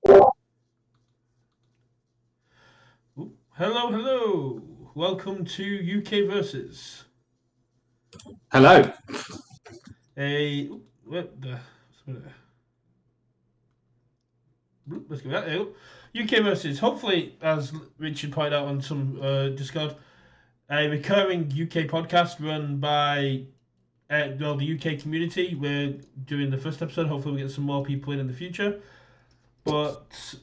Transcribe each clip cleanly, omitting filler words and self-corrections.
Ooh, hello, hello. Welcome to UKVersus. Hello. What the? Let's go back. There you go. UKVersus. Hopefully, as Richard pointed out on some Discord, a recurring UK podcast run by the UK community. We're doing the first episode. Hopefully, we get some more people in the future. But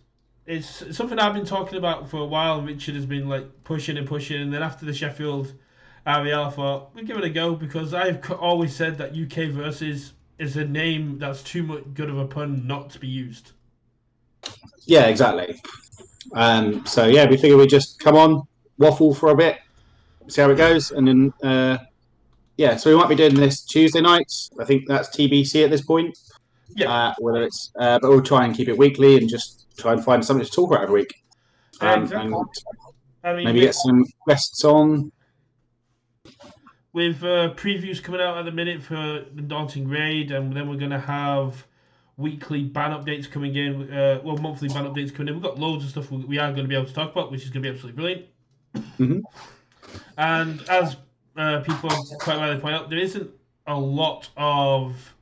it's something I've been talking about for a while. Richard has been like pushing and pushing, and then after the Sheffield RLE, I thought we'll give it a go because I've always said that UKVersus is a name that's too much good of a pun not to be used. Yeah, exactly. So yeah, we figure we just come on, waffle for a bit, see how it goes, and then so we might be doing this Tuesday nights. I think that's TBC at this point. Yeah, Whether it's, but we'll try and keep it weekly and just try and find something to talk about every week, exactly. and I mean, maybe get some guests on. with previews coming out at the minute for the Daunting Raid, and then we're going to have weekly ban updates coming in. Monthly ban updates coming in. We've got loads of stuff we are going to be able to talk about, which is going to be absolutely brilliant. Mm-hmm. And as people quite rightly point out, there isn't a lot of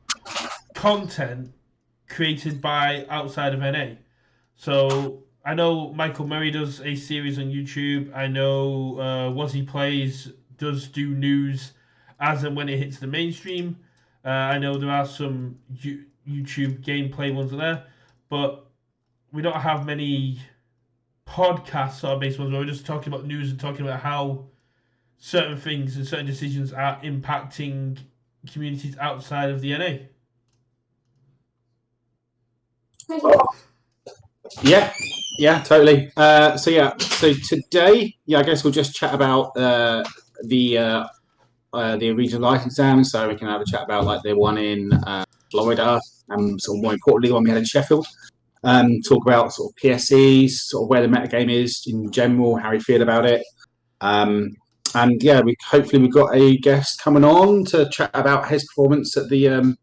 content created by outside of NA. So I know Michael Murray does a series on YouTube. I know Was He Plays does do news as and when it hits the mainstream. I know there are some YouTube gameplay ones there, but we don't have many podcasts or based ones where we're just talking about news and talking about how certain things and certain decisions are impacting communities outside of the NA. Totally. So today, I guess we'll just chat about the regional life exams, so we can have a chat about like the one in Florida, and sort of more importantly, the one we had in Sheffield. Talk about sort of PSEs, sort of where the metagame is in general, how we feel about it. And yeah, hopefully we've got a guest coming on to chat about his performance at the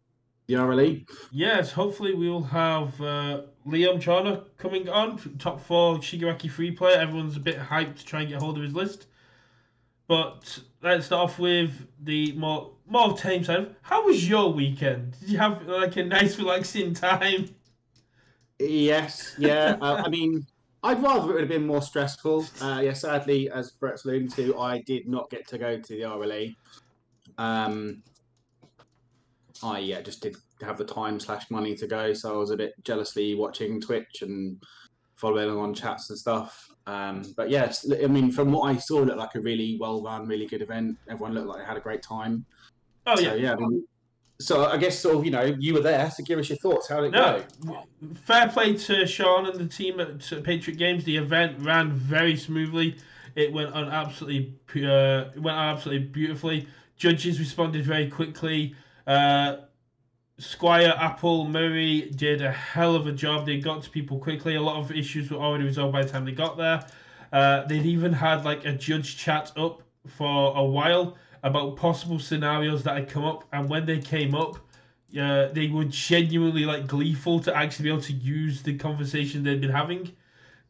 RLE. Yes, hopefully we'll have Liam Chawner coming on, top 4 Shiggy free player. Everyone's a bit hyped to try and get hold of his list. But let's start off with the more tame side. How was your weekend? Did you have like a nice relaxing time? Yes, yeah. I mean, I'd rather it would have been more stressful. Sadly, as Brett's alluding to, I did not get to go to the RLE. I just did have the time/money to go, so I was a bit jealously watching Twitch and following on chats and stuff. But yes, I mean, from what I saw, it looked like a really well run, really good event. Everyone looked like they had a great time. Oh So yeah. yeah, I mean, so I guess sort of you were there, so give us your thoughts. How did it No, go? fair play to Sean and the team at Patriot Games. The event ran very smoothly. It went on absolutely beautifully. Judges responded very quickly. Squire, Apple, Murray did a hell of a job. They got to people quickly. A lot of issues were already resolved by the time they got there. They'd even had like a judge chat up for a while about possible scenarios that had come up, and when they came up, they were genuinely like gleeful to actually be able to use the conversation they'd been having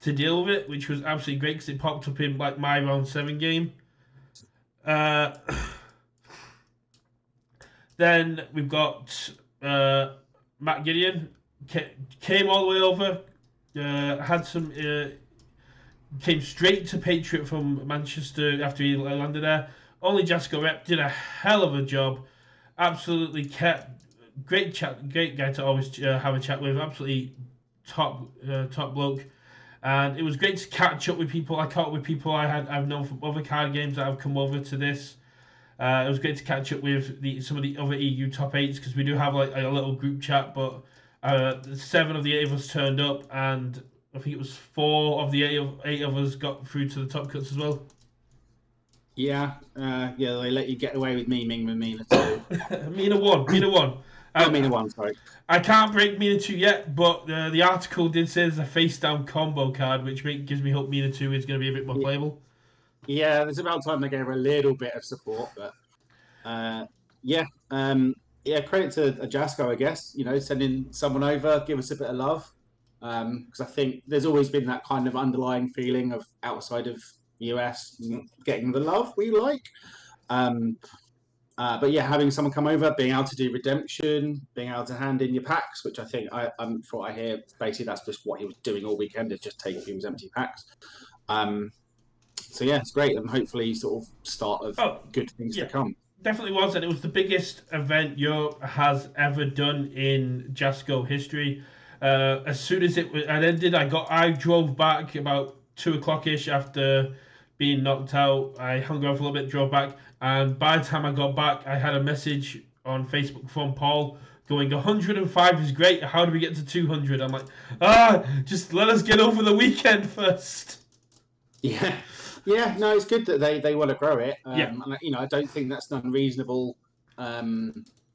to deal with it, which was absolutely great because it popped up in like my round 7 game. Uh, then we've got Matt Gideon came all the way over, had some came straight to Patriot from Manchester after he landed there. Only Jessica Rep did a hell of a job. Absolutely kept great chat, great guy to always have a chat with. Absolutely top bloke. And it was great to catch up with people. I caught up with people I've known from other card games that have come over to this. It was great to catch up with some of the other EU top 8s because we do have like a little group chat. But 7 of the 8 of us turned up, and I think it was 4 of the 8 of us got through to the top cuts as well. Yeah, they let you get away with memeing with Mina too. Mina 1, Mina 1. Not Mina 1, sorry. I can't break Mina 2 yet, but the article did say there's a face down combo card, which gives me hope Mina 2 is going to be a bit more playable. Yeah, there's about time they gave her a little bit of support, but credit to Jasco, I guess. Sending someone over, give us a bit of love. because I think there's always been that kind of underlying feeling of outside of US getting the love we like. But yeah, having someone come over, being able to do redemption, being able to hand in your packs, which I think from what I hear, basically that's just what he was doing all weekend, is just taking people's empty packs. So yeah, it's great, and hopefully sort of start of good things to come. Definitely was, and it was the biggest event Europe has ever done in JASCO history. As soon as it ended, I drove back about 2 o'clock ish after being knocked out. I hung around for a little bit, drove back, and by the time I got back, I had a message on Facebook from Paul going, 105 is great. How do we get to 200? I'm like, just let us get over the weekend first. Yeah. Yeah, no, it's good that they want to grow it. Yeah. And, I don't think that's an unreasonable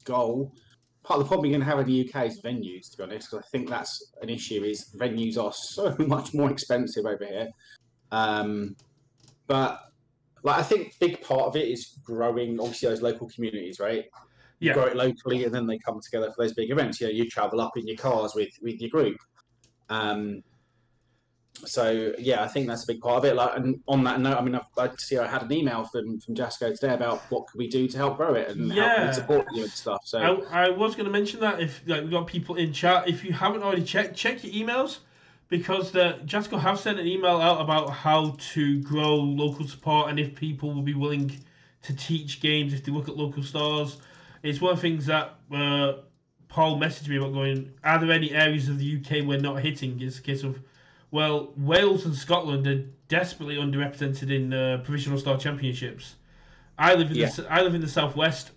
goal. Part of the problem you're going to have in the UK is venues, to be honest, because I think that's an issue. Is venues are so much more expensive over here. But I think a big part of it is growing, obviously, those local communities, right? You grow it locally, and then they come together for those big events. You travel up in your cars with your group. So yeah, I think that's a big part of it. And on that note, I mean, I had an email from JASCO today about what could we do to help grow it and how can we support you and stuff. So I was going to mention that if we've got people in chat, if you haven't already check your emails, because the JASCO have sent an email out about how to grow local support and if people will be willing to teach games if they look at local stores. It's one of the things that Paul messaged me about going, are there any areas of the UK we're not hitting? It's a case of, well, Wales and Scotland are desperately underrepresented in provisional star championships. I live in the southwest.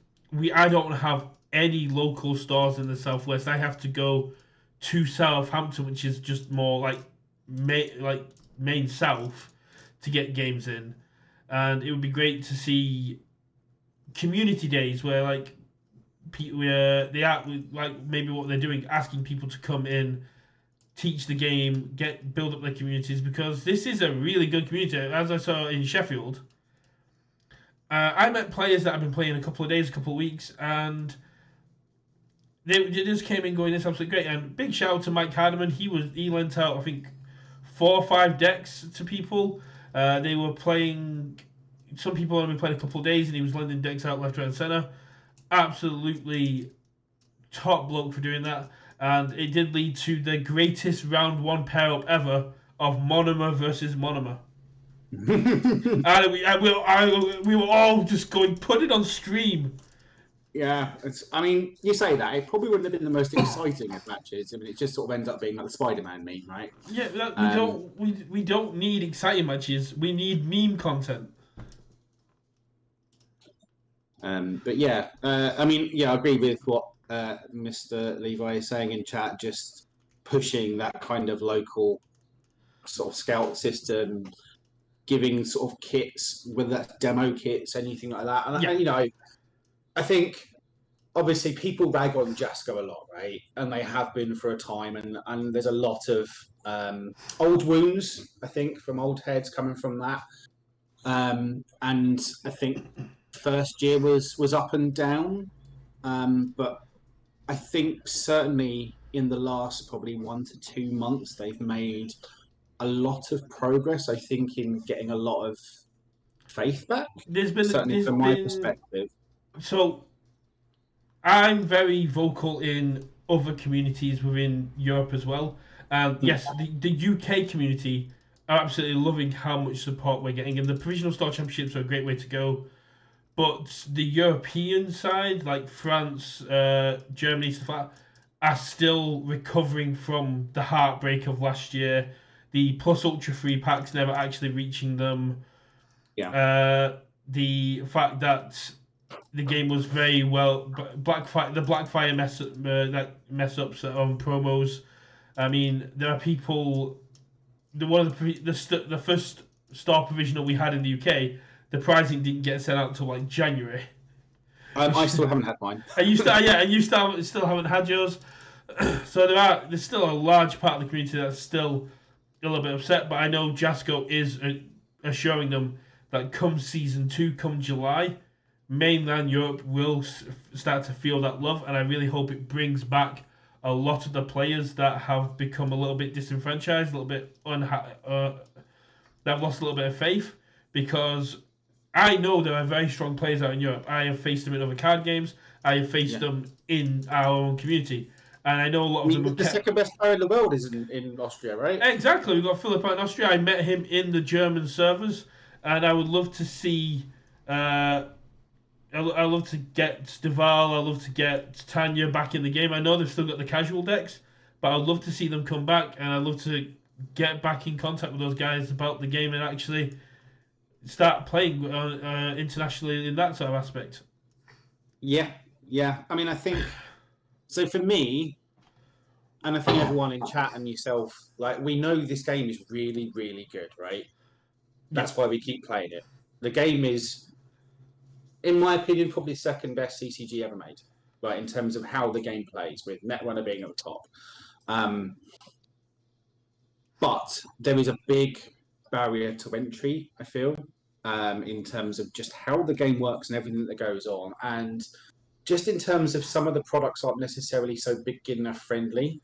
I don't have any local stores in the southwest. I have to go to Southampton, which is just more like main south, to get games in. And it would be great to see community days where they are maybe what they're doing, asking people to come in, teach the game, build up their communities, because this is a really good community. As I saw in Sheffield, I met players that have been playing a couple of days, a couple of weeks, and they just came in going, "This is absolutely great." And big shout out to Mike Hardiman. He lent out, I think, 4 or 5 decks to people. They were playing. Some people only played a couple of days, and he was lending decks out left, right, and center. Absolutely top bloke for doing that. And it did lead to the greatest round 1 pair up ever of Monomer versus Monomer. And we were all just going, put it on stream. Yeah, I mean, you say that, it probably wouldn't have been the most exciting of matches. I mean, it just sort of ends up being like the Spider-Man meme, right? Yeah, we don't need exciting matches. We need meme content. But yeah, I mean, yeah, I agree with what Mr. Levi is saying in chat. Just pushing that kind of local sort of scout system, giving sort of kits, whether that's demo kits, anything like that. And I think obviously people rag on JASCO a lot, right? And they have been for a time, and there's a lot of old wounds, I think, from old heads coming from that. And I think first year was up and down, but I think certainly in the last probably 1 to 2 months they've made a lot of progress. I think in getting a lot of faith back. Certainly from my perspective. So I'm very vocal in other communities within Europe as well. Yes, the UK community are absolutely loving how much support we're getting, and the provisional star championships are a great way to go. But the European side, like France, Germany, stuff like that, are still recovering from the heartbreak of last year. The Plus Ultra free packs never actually reaching them. Yeah. The fact that the game was very well the Blackfire mess ups on promos. I mean, there are people. The first star provisional we had in the UK, the prizing didn't get sent out until like January. I still haven't had mine. And you still haven't had yours. So there's still a large part of the community that's still a little bit upset. But I know JASCO is assuring them that come season 2, come July, mainland Europe will start to feel that love, and I really hope it brings back a lot of the players that have become a little bit disenfranchised, a little bit that have lost a little bit of faith, because I know there are very strong players out in Europe. I have faced them in other card games. I have faced them in our own community, and I know a lot I of them mean, have the second best player in the world is in Austria, right? Exactly, we've got Philip out in Austria. I met him in the German servers, and I would love to see. I love to get Deval. I love to get Tanya back in the game. I know they've still got the casual decks, but I'd love to see them come back, and I'd love to get back in contact with those guys about the game and actually start playing internationally in that sort of aspect. Yeah, yeah. I mean, I think so for me, and I think everyone in chat and yourself, like we know this game is really, really good, right? Yeah. That's why we keep playing it. The game is, in my opinion, probably second best CCG ever made, right? In terms of how the game plays, with Netrunner being at the top. But there is a big barrier to entry, I feel, in terms of just how the game works and everything that goes on. And just in terms of some of the products aren't necessarily so beginner friendly.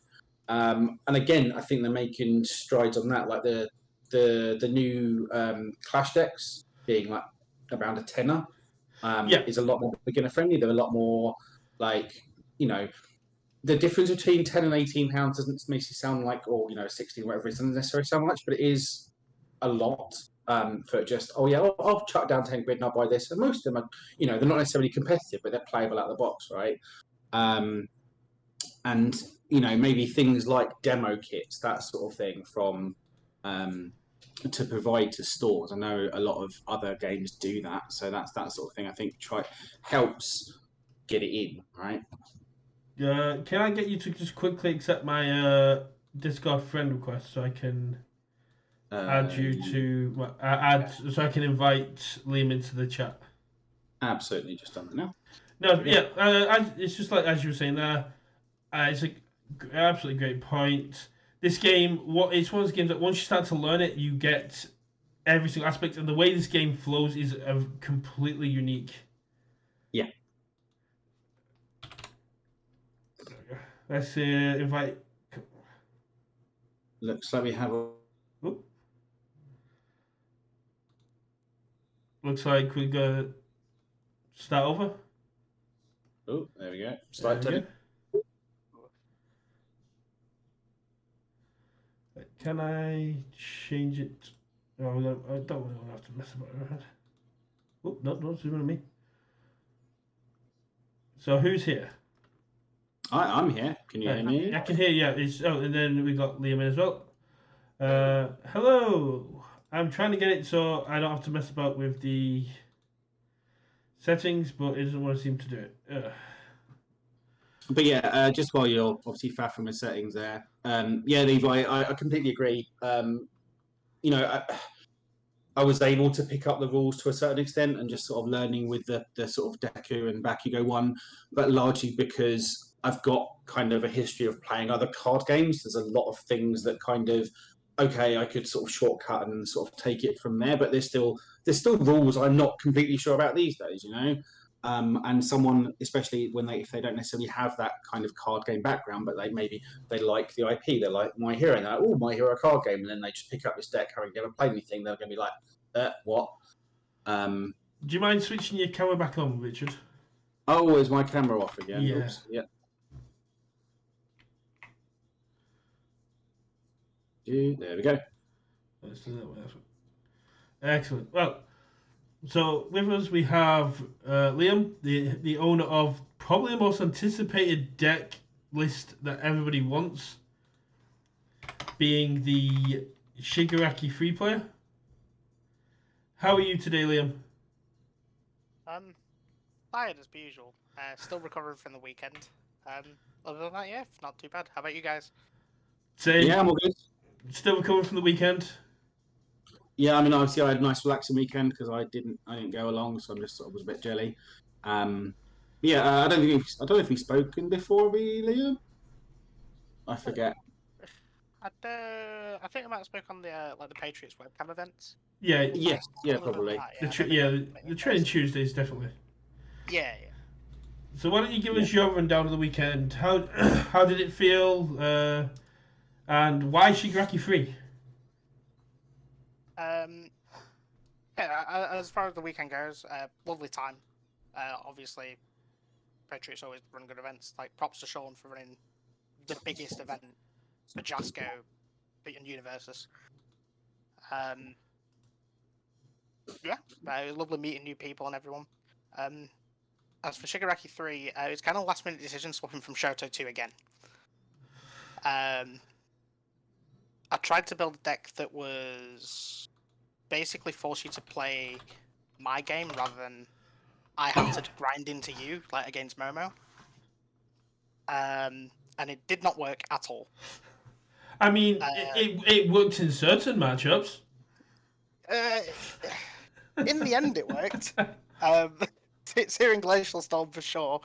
And again, I think they're making strides on that, like the new Clash decks being like around a tenner Yeah. is a lot more beginner friendly. They're a lot more like, you know, the difference between £10 and £18 doesn't make it sound like, or 16, whatever, it doesn't necessarily sound much, but it is a lot for just, oh yeah, I'll chuck down 10 quid and I'll buy this. And most of them are, they're not necessarily competitive, but they're playable out of the box, right? And maybe things like demo kits, that sort of thing, from to provide to stores. I know a lot of other games do that, so that's that sort of thing. I think helps get it in, right? Can I get you to just quickly accept my Discord friend request so I can add you to so I can invite Liam into the chat? Absolutely, just done that now. No, yeah, it's just like as you were saying there. It's an absolutely great point. This game, it's one of those games that once you start to learn it, you get every single aspect, and the way this game flows is completely unique. Yeah. Let's invite. Looks like we have. Oop. Looks like we're gonna start over. Oh, there we go. Start turning. Can I change it? Oh, no, I don't want to have to mess about it. Oh, no, don't zoom on me. So who's here? I'm here. Can you hear me? I can hear you. And then we got Liam in as well. Hello. I'm trying to get it so I don't have to mess about with the settings, but it doesn't want to seem to do it. But yeah, just while you're obviously faffing with settings there, yeah, Levi, I completely agree. I was able to pick up the rules to a certain extent and just sort of learning with the sort of Deku and Bakugo one, but largely because I've got kind of a history of playing other card games. There's a lot of things that kind of, okay, I could sort of shortcut and sort of take it from there, but there's still rules I'm not completely sure about these days, and someone, especially if they don't necessarily have that kind of card game background, but they like the IP, they're like My Hero, and they're like, oh, My Hero card game, and then they just pick up this deck having never played anything, they're going to be like, what? Do you mind switching your camera back on, Richard? Oh, is my camera off again? Yeah. Oops. Yeah. There we go. Let's do that way. Excellent. Well, so with us we have Liam, the owner of probably the most anticipated deck list that everybody wants, being the Shigaraki free player. How are you today, Liam? Tired as per usual. Still recovering from the weekend. Other than that, yeah, not too bad. How about you guys? Same. Yeah, I'm all good. Still recovering from the weekend. Yeah, I mean, obviously, I had a nice relaxing weekend because I didn't go along, so I'm just sort of was a bit jelly. Yeah, I don't know if we've spoken before, Liam. I forget. I think I might have spoken on the the Patriots webcam events. Yeah. Yes. Yeah, probably. The Train Tuesdays, definitely. Yeah. So why don't you give us your rundown of the weekend? How how did it feel? And why Shigaraki 3? Um, as far as the weekend goes, lovely time. Obviously, Patriots always run good events. Like props to Sean for running the biggest event for Jasco and UKVersus. Yeah, it was lovely meeting new people and everyone. As for Shigaraki 3, it was kind of last minute decision swapping from Shoto 2 again. I tried to build a deck that was basically force you to play my game rather than I have to grind into you, like against Momo. And it did not work at all. I mean, it worked in certain matchups. In the end, it worked. Searing Glacial Storm for sure,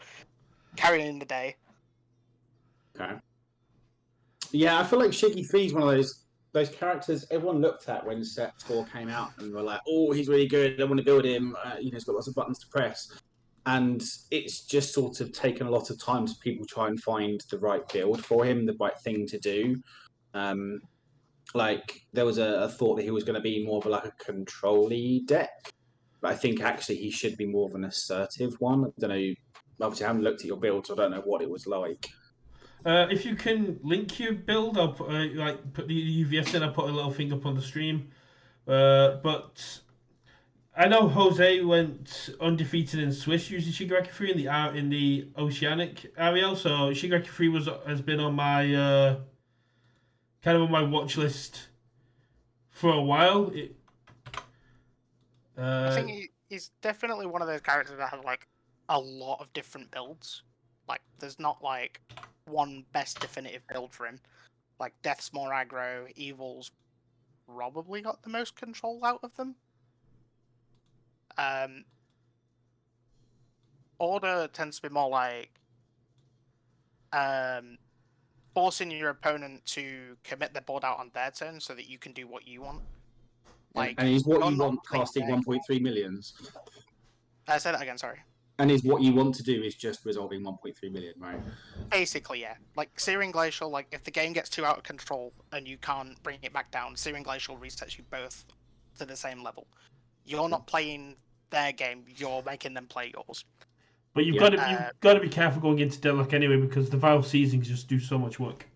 carrying in the day. Okay. Yeah, I feel like Shiggy 3 is one of those characters everyone looked at when Set 4 came out and were like, oh, he's really good, I want to build him, he's got lots of buttons to press. And it's just sort of taken a lot of time to people try and find the right build for him, the right thing to do. Like, there was a thought that he was going to be more of like a control-y deck, but I think actually he should be more of an assertive one. I don't know, obviously I haven't looked at your build, so I don't know what it was like. If you can link your build, I'll put, put the UVS in. I'll put a little thing up on the stream. But I know Jose went undefeated in Swiss using Shigaraki 3 in the Oceanic area. So Shigaraki 3 has been on my kind of on my watch list for a while. I think he's definitely one of those characters that have like a lot of different builds. Like, there's not like one best definitive build for him. Like, Death's more aggro, Evil's probably got the most control out of them. Order tends to be more like forcing your opponent to commit their board out on their turn so that you can do what you want. Like, and is what you're you not want playing casting their 1.3 millions? Say that again, sorry. And is what you want to do is just resolving 1.3 million, right? Basically, yeah. Like, Searing Glacial, like, if the game gets too out of control and you can't bring it back down, Searing Glacial resets you both to the same level. You're not playing their game, you're making them play yours. But you've got to be careful going into Deadlock anyway because the Vile Seasons just do so much work.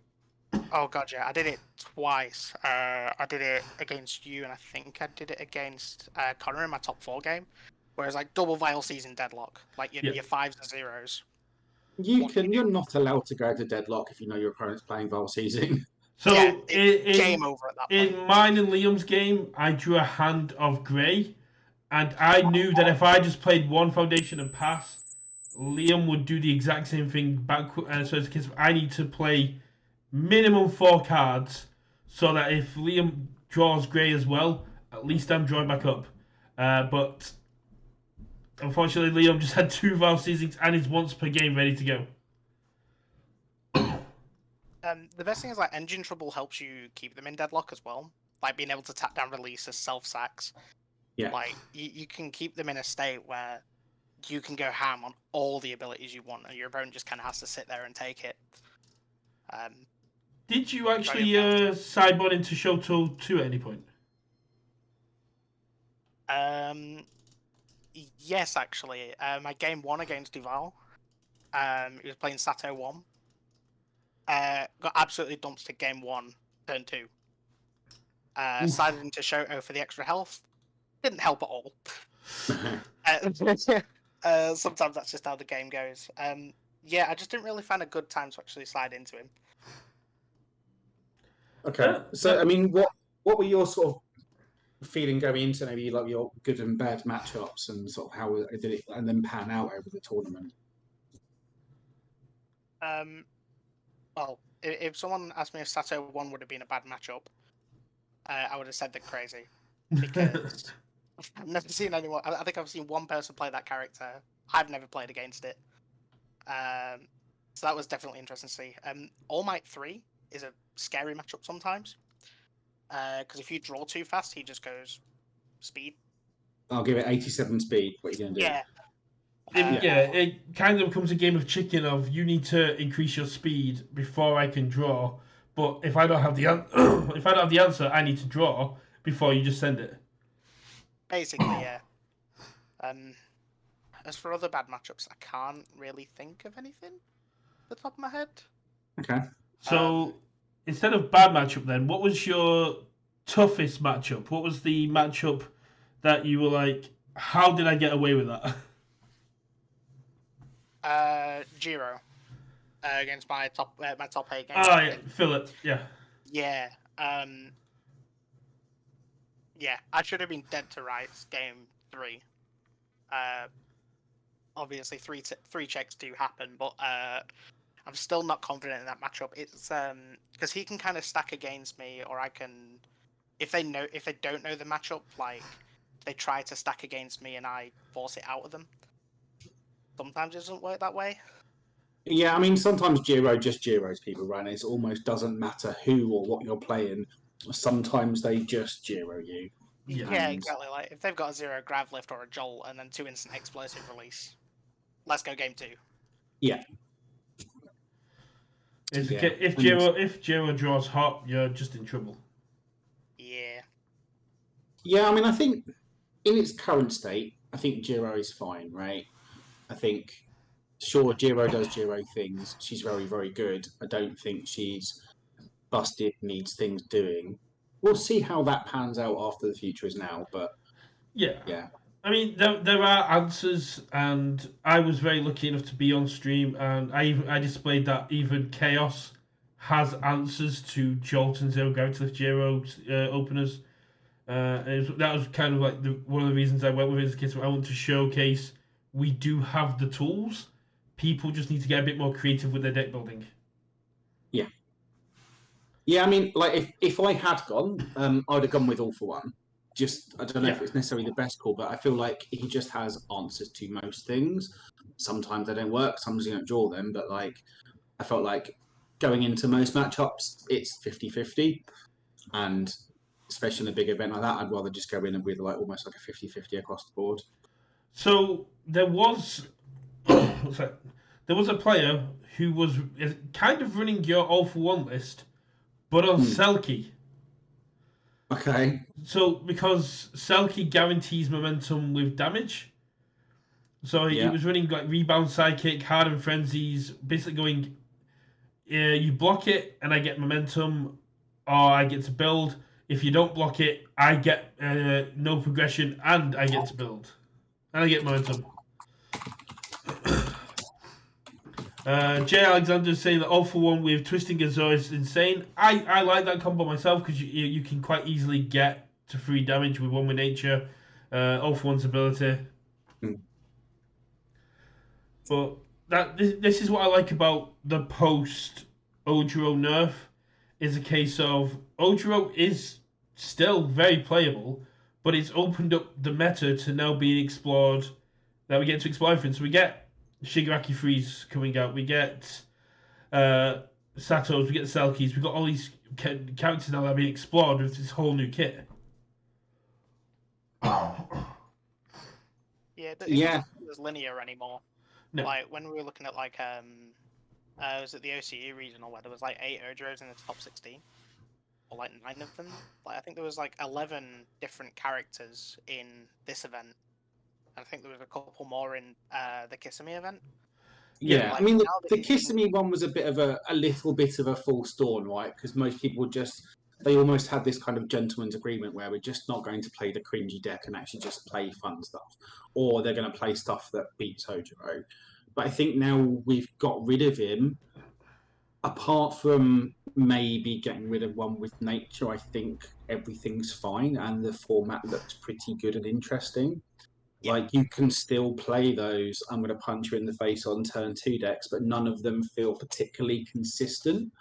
Oh god, yeah, I did it twice. I did it against you, and I think I did it against Connor in my top 4 game. Whereas, like, double Vile Season Deadlock, like your 5s and 0s. You're not allowed to go to Deadlock if you know your opponent's playing Vile Season. So yeah, game over at that point. In mine and Liam's game, I drew a hand of grey, and I knew that if I just played one foundation and pass, Liam would do the exact same thing back. So it's a case of I need to play minimum 4 cards, so that if Liam draws grey as well, at least I'm drawing back up. But unfortunately, Liam just had 2 Vile Seasons and he's once per game ready to go. The best thing is, like, Engine Trouble helps you keep them in Deadlock as well. Like, being able to tap down release as self-sacks. Yeah. Like, you can keep them in a state where you can go ham on all the abilities you want, and your opponent just kind of has to sit there and take it. Did you actually sideboard into Shoto 2 at any point? Yes, actually. My game 1 against Duval, he was playing Sato 1. Got absolutely dumped to game 1, turn 2. Sided into Shoto for the extra health. Didn't help at all. Sometimes that's just how the game goes. Yeah, I just didn't really find a good time to actually slide into him. Okay, so I mean, what were your sort of feeling going into maybe like your good and bad matchups and sort of how did it and then pan out over the tournament? Well, if someone asked me if Sato 1 would have been a bad matchup, I would have said that crazy. Because I've never seen anyone. I think I've seen one person play that character. I've never played against it. So that was definitely interesting to see. All Might 3 is a scary matchup sometimes. Because if you draw too fast, he just goes speed. I'll give it 87 speed. What are you going to do? Yeah. It kind of becomes a game of chicken of you need to increase your speed before I can draw. But if I don't have the if I don't have the answer, I need to draw before you just send it. Basically, yeah. As for other bad matchups, I can't really think of anything at the top of my head. Okay. So instead of bad matchup, then what was your toughest matchup? What was the matchup that you were like, how did I get away with that? Giro against my top 8 game. Yeah, Philip, yeah. Yeah. Yeah, I should have been dead to rights game 3. Obviously, three checks do happen, but I'm still not confident in that matchup. It's because he can kind of stack against me, or I can, if they don't know the matchup, like they try to stack against me and I force it out of them. Sometimes it doesn't work that way. Yeah, I mean, sometimes Giro just Giros people, right? And it almost doesn't matter who or what you're playing. Sometimes they just Giro you. Yeah, exactly. Like if they've got a 0 grav lift or a jolt and then 2 instant explosive release, let's go game 2. Yeah. If Giro draws hot, you're just in trouble. Yeah. Yeah, I mean, I think in its current state, I think Giro is fine, right? I think, sure, Giro does Giro things. She's very, very good. I don't think she's busted, needs things doing. We'll see how that pans out after the future is now, but yeah. I mean, there are answers, and I was very lucky enough to be on stream, and I displayed that even Chaos has answers to Jolt and Zero Gravity Lift Giro openers. That was kind of like one of the reasons I went with it as a case. I want to showcase we do have the tools. People just need to get a bit more creative with their deck building. Yeah. Yeah, I mean, like if I had gone, I'd have gone with All for One. Just I don't know if it's necessarily the best call, but I feel like he just has answers to most things. Sometimes they don't work, sometimes you don't draw them, but like I felt like going into most matchups, it's 50-50. And especially in a big event like that, I'd rather just go in with like almost like a 50-50 across the board. So there was there was a player who was kind of running your All for One list, but on Selkie. Okay. So because Selkie guarantees momentum with damage, so he was running like rebound sidekick, hardened frenzies, basically going, you block it and I get momentum, or I get to build. If you don't block it, I get no progression and I get to build, and I get momentum. Jay Alexander is saying that All for One with Twisting Azor is insane. I like that combo myself because you can quite easily get to 3 damage with One with Nature, All for One's ability. But this is what I like about the post Ojiro nerf, is a case of Ojiro is still very playable, but it's opened up the meta to now being explored, that we get to explore everything. So we get Shigaraki Freeze coming out, we get Satos, we get the Selkies, we've got all these characters now that are being explored with this whole new kit. Yeah, it was linear anymore. No. Like when we were looking at like was it the OCE regional where there was like 8 Ojiros in the top 16, or like 9 of them? Like I think there was like 11 different characters in this event, and I think there was a couple more in the Kissimmee event. Yeah, like, I mean the Kissimmee one was a little bit of a false dawn, right? Because most people they almost had this kind of gentleman's agreement where we're just not going to play the cringy deck and actually just play fun stuff, or they're going to play stuff that beats Ojiro. But I think now we've got rid of him. Apart from maybe getting rid of One with Nature, I think everything's fine, and the format looks pretty good and interesting. Yeah. Like you can still play those I'm going to punch you in the face on turn 2 decks, but none of them feel particularly consistent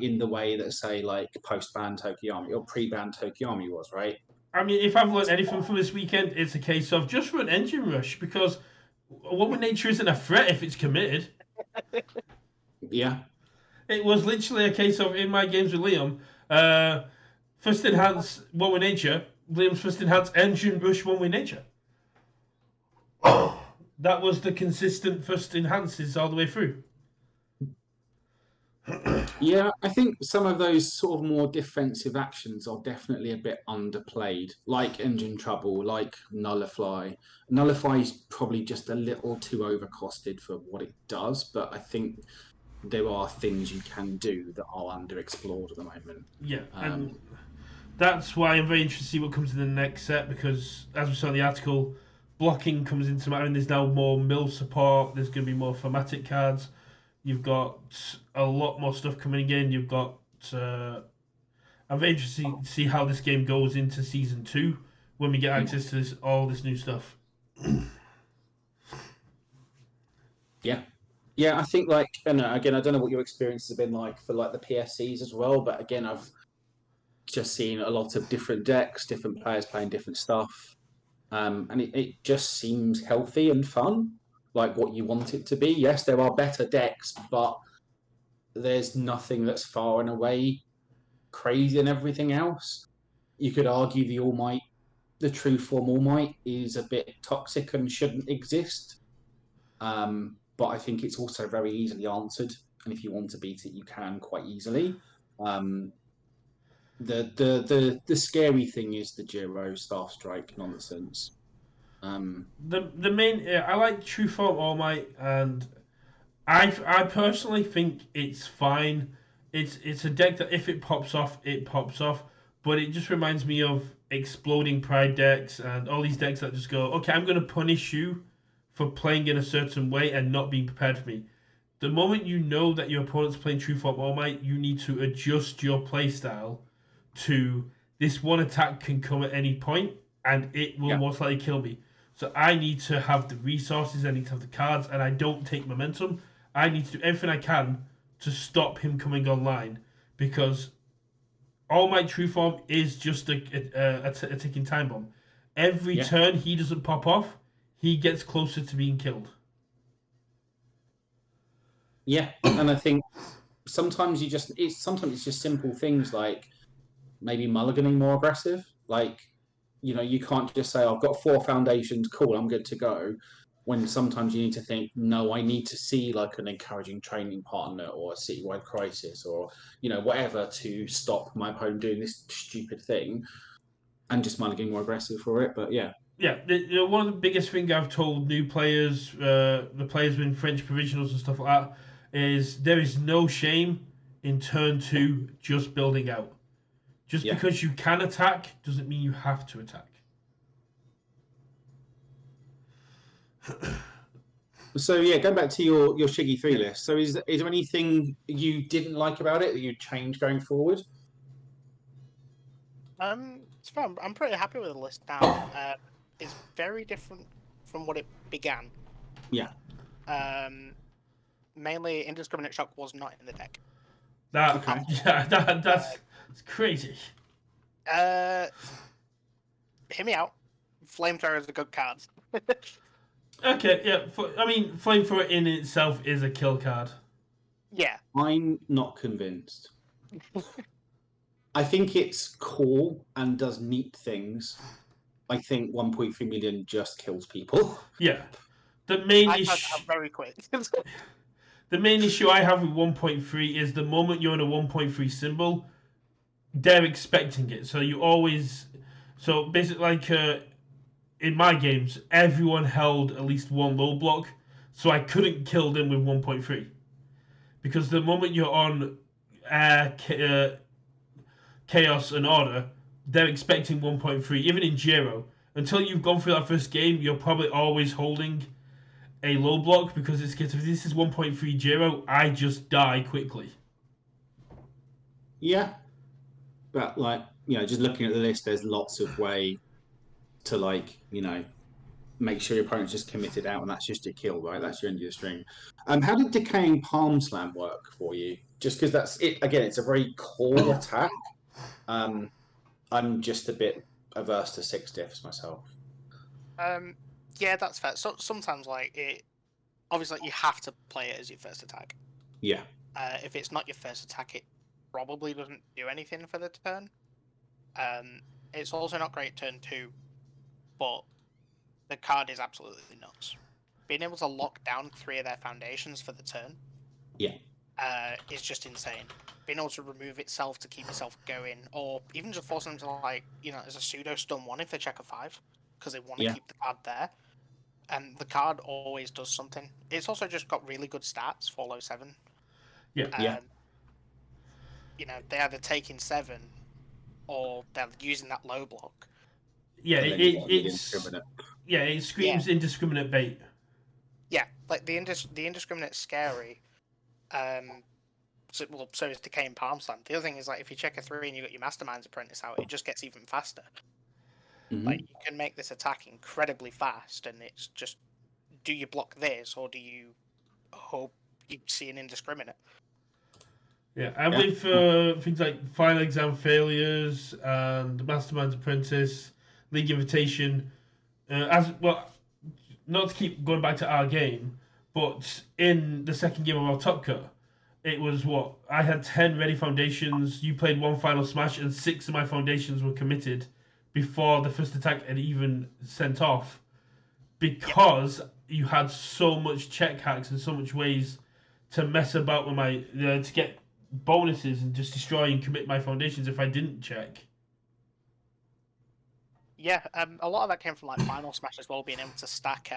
in the way that, say, like post-ban Tokiyami or pre-ban Tokiyami was, right? I mean, if I've learned anything from this weekend, it's a case of just run Engine Rush, because One with Nature isn't a threat if it's committed. Yeah. It was literally a case of, in my games with Liam, first enhance One with Nature, Liam's first enhance Engine Rush One with Nature. that was the consistent first enhances all the way through. Yeah, I think some of those sort of more defensive actions are definitely a bit underplayed, like Engine Trouble, like Nullify. Nullify is probably just a little too overcosted for what it does, but I think there are things you can do that are underexplored at the moment. Yeah, Um, and that's why I'm very interested to see what comes in the next set because, as we saw in the article, blocking comes into matter and there's now more mill support. There's going to be more thematic cards. You've got a lot more stuff coming in. You've got. I'm very interested to see how this game goes into season 2 when we get access to all this new stuff. yeah. Yeah, I think like, and again, I don't know what your experience has been like for like the PSCs as well, but again, I've just seen a lot of different decks, different players playing different stuff. And it just seems healthy and fun, like what you want it to be. Yes, there are better decks, but there's nothing that's far and away crazy than everything else. You could argue the All Might, the true form All Might, is a bit toxic and shouldn't exist. But I think it's also very easily answered, and if you want to beat it, you can quite easily. The scary thing is the Jiro Staff Strike nonsense. The main I like True Form All Might and I personally think it's fine. It's a deck that if it pops off, it pops off. But it just reminds me of exploding pride decks and all these decks that just go, okay, I'm going to punish you for playing in a certain way and not being prepared for me. The moment you know that your opponent's playing True Form All Might, you need to adjust your playstyle to this one attack can come at any point and it will Yeah, most likely kill me. So I need to have the resources, I need to have the cards, and I don't take momentum. I need to do everything I can to stop him coming online because All Might True Form is just a ticking time bomb. Every yeah. turn he doesn't pop off, he gets closer to being killed. Yeah, and I think sometimes it's just simple things like maybe mulliganing more aggressive. Like, you can't just say, I've got 4 foundations, cool, I'm good to go. When sometimes you need to think, no, I need to see like an encouraging training partner or a citywide crisis or whatever to stop my opponent doing this stupid thing and just mulliganing more aggressive for it. But yeah, Yeah, one of the biggest things I've told new players, the players in French provisionals and stuff like that, is there is no shame in turn 2 just building out. Just yeah. because you can attack doesn't mean you have to attack. So yeah, going back to your Shiggy 3 Yeah. list. So is there anything you didn't like about it that you'd change going forward? It's fun. I'm pretty happy with the list now. It's very different from what it began. Yeah. Mainly Indiscriminate Shock was not in the deck. That Okay. yeah, that's it's crazy. Hear me out. Flamethrower is a good card. Okay, yeah. I mean, flamethrower in itself is a kill card. Yeah. I'm not convinced. I think it's cool and does neat things. I think 1.3 million just kills people. Yeah. The main I found issue, out very quick. the main issue I have with 1.3 is the moment you're in a 1.3 symbol, they're expecting it. So you always, so basically like in my games, everyone held at least one low block, so I couldn't kill them with 1.3 because the moment you're on chaos and order, they're expecting 1.3. Even in Jiro, until you've gone through that first game, you're probably always holding a low block because it's if this is 1.3 Jiro, I just die quickly. Yeah. But like, just looking at the list, there's lots of way to like, make sure your opponent's just committed out and that's just a kill, right? That's your end of your string. How did Decaying Palm Slam work for you? Just because that's it again, it's a very core attack. I'm just a bit averse to 6 diffs myself. Yeah, that's fair. So sometimes like it obviously you have to play it as your first attack. Yeah. If it's not your first attack, it probably doesn't do anything for the turn. It's also not great turn 2, but the card is absolutely nuts. being able to lock down 3 of their foundations for the turn, Yeah. is just insane. Being able to remove itself to keep itself going, or even just forcing them to, like, as a pseudo stun 1 if they check a 5, because they want to keep the card there. And the card always does something. It's also just got really good stats, 407. Yeah. They either taking 7 or they're using that low block. Yeah, And then you got the indiscriminate. Yeah, it screams indiscriminate bait. Yeah, like the indiscriminate scary. So is Decaying Palm Slam. The other thing is, like, if you check a 3 and you got your Mastermind's Apprentice out, it just gets even faster. Mm-hmm. Like, you can make this attack incredibly fast, and it's just, do you block this, or do you hope you see an indiscriminate? Yeah, and with things like Final Exam Failures and Mastermind's Apprentice, League Invitation, as well, not to keep going back to our game, but in the second game of our Top Cut, it was what? I had 10 ready foundations, you played 1 final smash, and 6 of my foundations were committed before the first attack had even sent off, because you had so much check hacks and so much ways to mess about with my to get bonuses and just destroy and commit my foundations if I didn't check. Yeah, a lot of that came from, like, Final Smash as well, being able to stack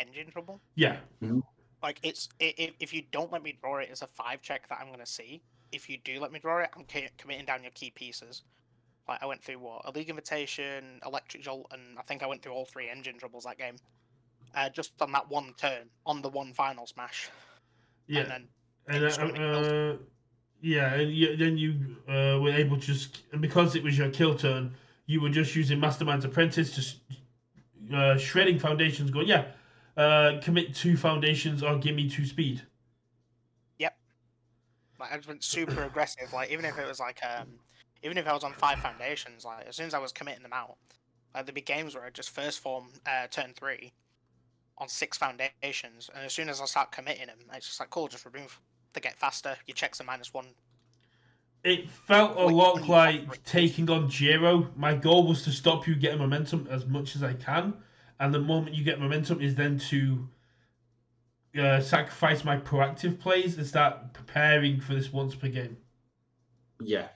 Engine Trouble. Yeah. Mm-hmm. Like, if you don't let me draw it, it's a 5 check that I'm going to see. If you do let me draw it, I'm committing down your key pieces. Like, I went through, a League Invitation, Electric Jolt, and I think I went through all 3 Engine Troubles that game. Just on that one turn, on the one Final Smash. Yeah. And then then you were able to just, and because it was your kill turn, you were just using Mastermind's Apprentice, just shredding foundations, going, commit 2 foundations or give me 2 speed. Yep. Like, I just went super aggressive. Like, even if it was like, even if I was on 5 foundations, like, as soon as I was committing them out, there'd be games where I just first form turn 3 on 6 foundations, and as soon as I start committing them, it's just like, cool, just remove. They get faster. Your checks are -1. It felt a lot like taking on Jiro. My goal was to stop you getting momentum as much as I can, and the moment you get momentum is then to sacrifice my proactive plays and start preparing for this once per game. Yeah.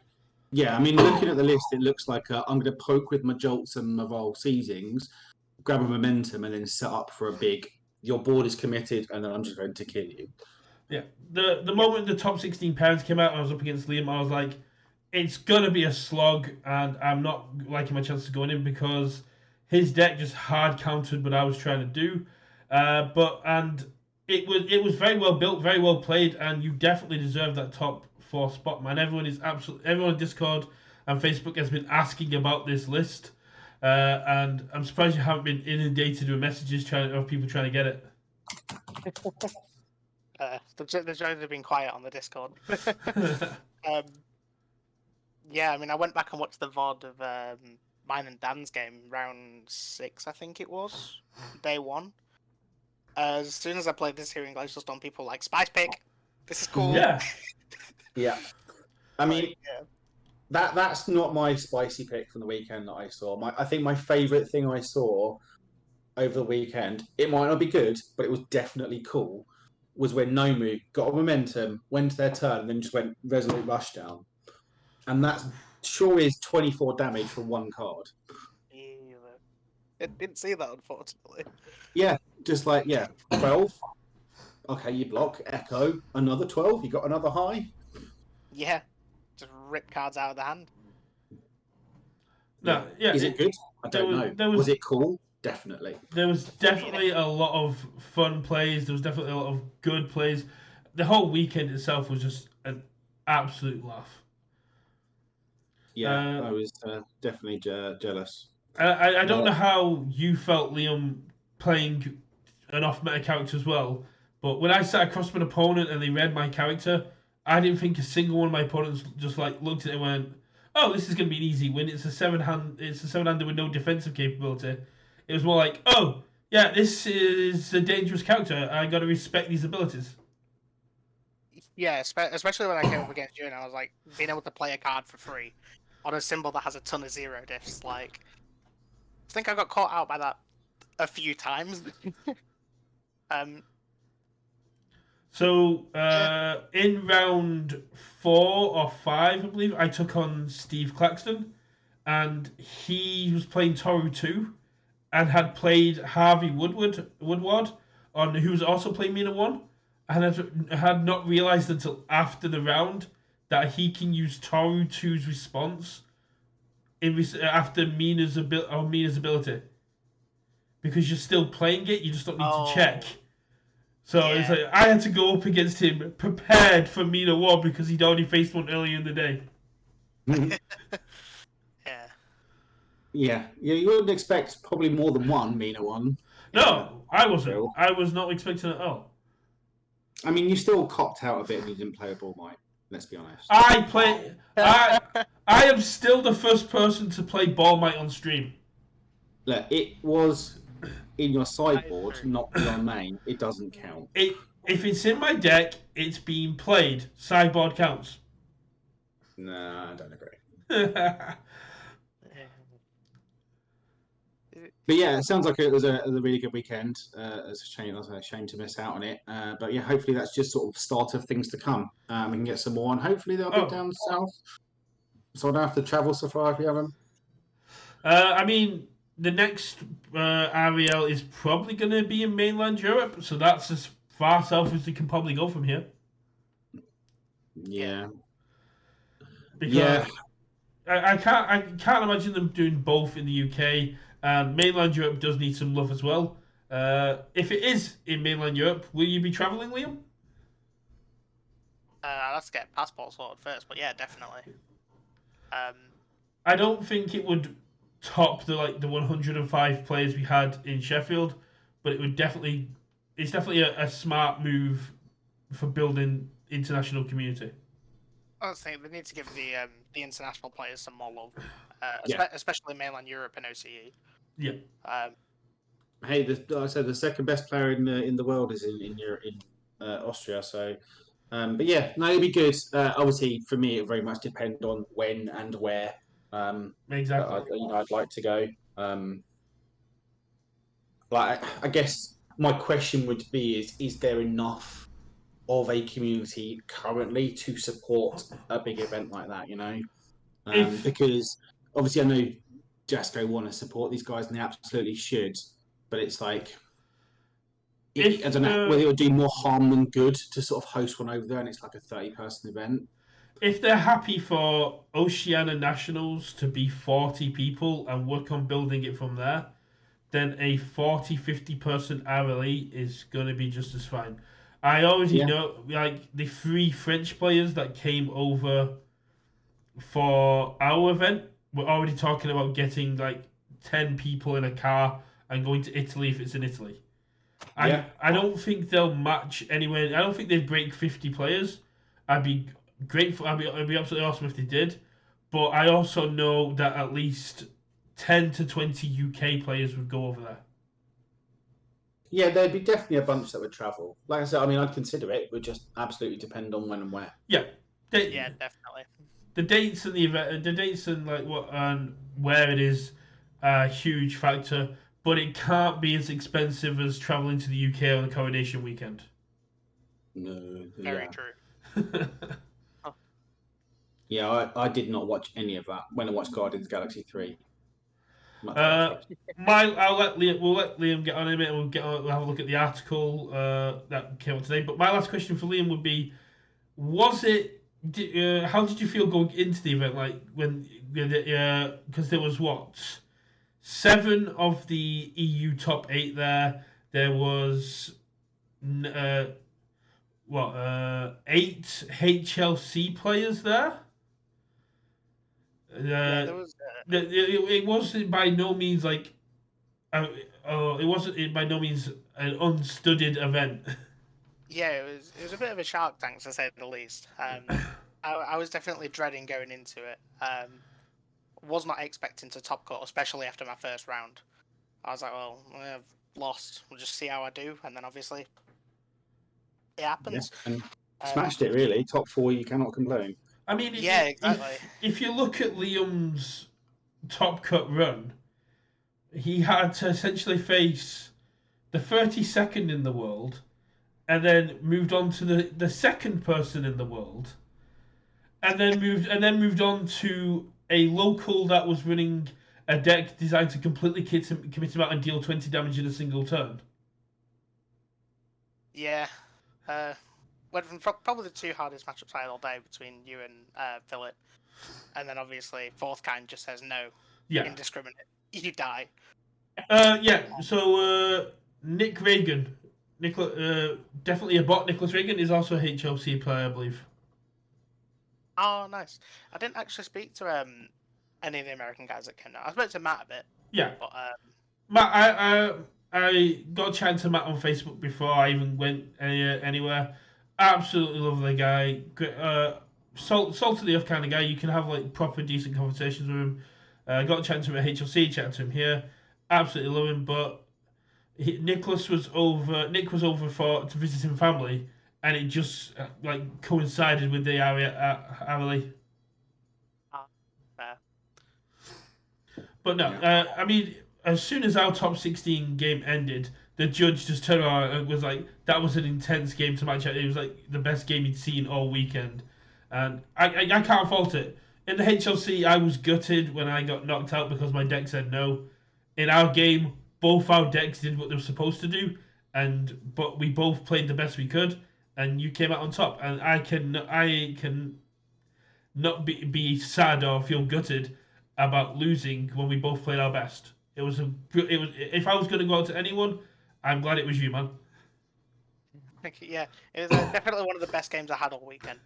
Yeah, I mean, looking at the list, it looks like I'm going to poke with my Jolts and my Vol Seizings, grab a momentum, and then set up for a big, your board is committed, and then I'm just going to kill you. Yeah. The moment the top 16 pounds came out and I was up against Liam, I was like, it's going to be a slog, and I'm not liking my chances going in because his deck just hard countered what I was trying to do. And it was very well built, very well played, and you definitely deserve that top 4 spot, man. Everyone on Discord and Facebook has been asking about this list, and I'm surprised you haven't been inundated with messages of people trying to get it. The Jones have been quiet on the Discord. Yeah, I mean, I went back and watched the VOD of mine and Dan's game, round 6, I think it was, day 1. As soon as I played this here in English, just on people like, Spice Pick, this is cool. Yeah. Yeah. I mean, that's not my spicy pick from the weekend that I saw. I think my favourite thing I saw over the weekend, it might not be good, but it was definitely cool, was when Nomu got a momentum, went to their turn, and then just went Resolute Rushdown. And that sure is 24 damage from 1 card. I didn't see that, unfortunately. Yeah, just like, 12. Okay, you block, Echo, another 12, you got another high. Yeah, just rip cards out of the hand. No, yeah. Is it good? I don't know. Was it cool? Definitely. There was definitely a lot of fun plays. There was definitely a lot of good plays. The whole weekend itself was just an absolute laugh. Yeah, I was definitely jealous. I don't know how you felt, Liam, playing an off-meta character as well, but when I sat across from an opponent and they read my character, I didn't think a single one of my opponents just like looked at it and went, "Oh, this is going to be an easy win. It's a 7-hander with no defensive capability." It was more like, "Oh, yeah, this is a dangerous character. I got to respect these abilities." Yeah, especially when I came up against you and I was like, being able to play a card for free on a symbol that has a ton of 0 diffs. Like, I think I got caught out by that a few times. So in round 4 or 5, I believe, I took on Steve Claxton, and he was playing Toru 2 and had played Harvey Woodward, on who was also playing Mina 1, and had not realised until after the round that he can use Toru 2's response after Mina's ability. Because you're still playing it, you just don't need to check. So it's like I had to go up against him prepared for Mina 1 because he'd already faced one earlier in the day. Yeah, you wouldn't expect probably more than one Mina 1. No, I wasn't. I was not expecting it at all. I mean, you still copped out a bit and you didn't play a ball might. Let's be honest. I am still the first person to play Ball Might on stream. Look, it was in your sideboard, not your main. It doesn't count. If it's in my deck, it's being played. Sideboard counts. No, I don't agree. But yeah, it sounds like it was a really good weekend. It's a shame to miss out on it. But yeah, hopefully that's just sort of start of things to come. We can get some more, and hopefully they'll be down south. So I don't have to travel so far if you haven't. I mean, the next REL is probably going to be in mainland Europe, so that's as far south as you can probably go from here. Yeah. Because I can't imagine them doing both in the UK. And mainland Europe does need some love as well. If it is in mainland Europe, will you be travelling, Liam? I'll have to get a passport sorted first, but yeah, definitely. I don't think it would top the 105 players we had in Sheffield, but it would definitely. It's definitely a smart move for building international community. I think they need to give the international players some more love, especially mainland Europe and OCE. Yeah. Hey, I said the second best player in the world is in Europe, in Austria. So, but yeah, no, it'd be good. Obviously, for me, it very much depends on when and where. Exactly. I'd like to go. I guess my question would be: is there enough of a community currently to support a big event like that? Because obviously I know Jasco want to support these guys and they absolutely should, but it's like I don't know whether it would do more harm than good to sort of host one over there and it's like a 30-person event. If they're happy for Oceania Nationals to be 40 people and work on building it from there, then a 40-50 person RLE is going to be just as fine. I already know, the 3 French players that came over for our event, we're already talking about getting 10 people in a car and going to Italy if it's in Italy. I don't think they'll match anywhere. I don't think they'd break 50 players. I'd be grateful. I'd be absolutely awesome if they did. But I also know that at least 10 to 20 UK players would go over there. Yeah, there'd be definitely a bunch that would travel. Like I said, I mean, I'd consider it. It would just absolutely depend on when and where. Yeah. Definitely. The dates and the event, the dates and what and where it is, a huge factor. But it can't be as expensive as traveling to the UK on the coronation weekend. No. Very true. Yeah, I did not watch any of that when I watched Guardians of the Galaxy 3. We'll let Liam get on in a minute. We'll have a look at the article that came out today. But my last question for Liam would be: how did you feel going into the event? Because there was 7 of the EU top 8 there. There was 8 HLC players there. There was. It wasn't by no means it wasn't by no means an unstudied event. Yeah, it was a bit of a shark tank to say the least. I was definitely dreading going into it. Was not expecting to top cut, especially after my first round. I was like, well, I've lost. We'll just see how I do, and then obviously it happens. Yeah, and smashed it really. Top 4, you cannot complain. I mean, exactly. If you look at Liam's top cut run, he had to essentially face the 32nd in the world, and then moved on to the second person in the world, and then moved on to a local that was running a deck designed to completely commit him out and deal 20 damage in a single turn. Yeah. Went from probably the two hardest matchups I had all day between you and Philip. And then obviously, fourth kind just says no. Yeah. Indiscriminate. You die. Yeah. So Nick Reagan, definitely a bot. Nicholas Reagan is also a HLC player, I believe. Oh, nice. I didn't actually speak to any of the American guys that came down. I spoke to Matt a bit. Yeah. But Matt, I got chatting to Matt on Facebook before I even went anywhere. Absolutely love the guy. Salt of the earth kind of guy. You can have like proper decent conversations with him. Got chatting to him at HLC, chatting to him here. Absolutely love him. But Nick was over to visit his family, and it just like coincided with the RLE. fair. But no, I mean, as soon as our top 16 game ended, the judge just turned around and was like, "That was an intense game to match." It was like the best game he'd seen all weekend, and I can't fault it. In the HLC, I was gutted when I got knocked out because my deck said no. In our game, both our decks did what they were supposed to do, but we both played the best we could, and you came out on top. And I can not be sad or feel gutted about losing when we both played our best. It was if I was going to go out to anyone, I'm glad it was you, man. Thank you. Yeah, it was definitely one of the best games I had all weekend.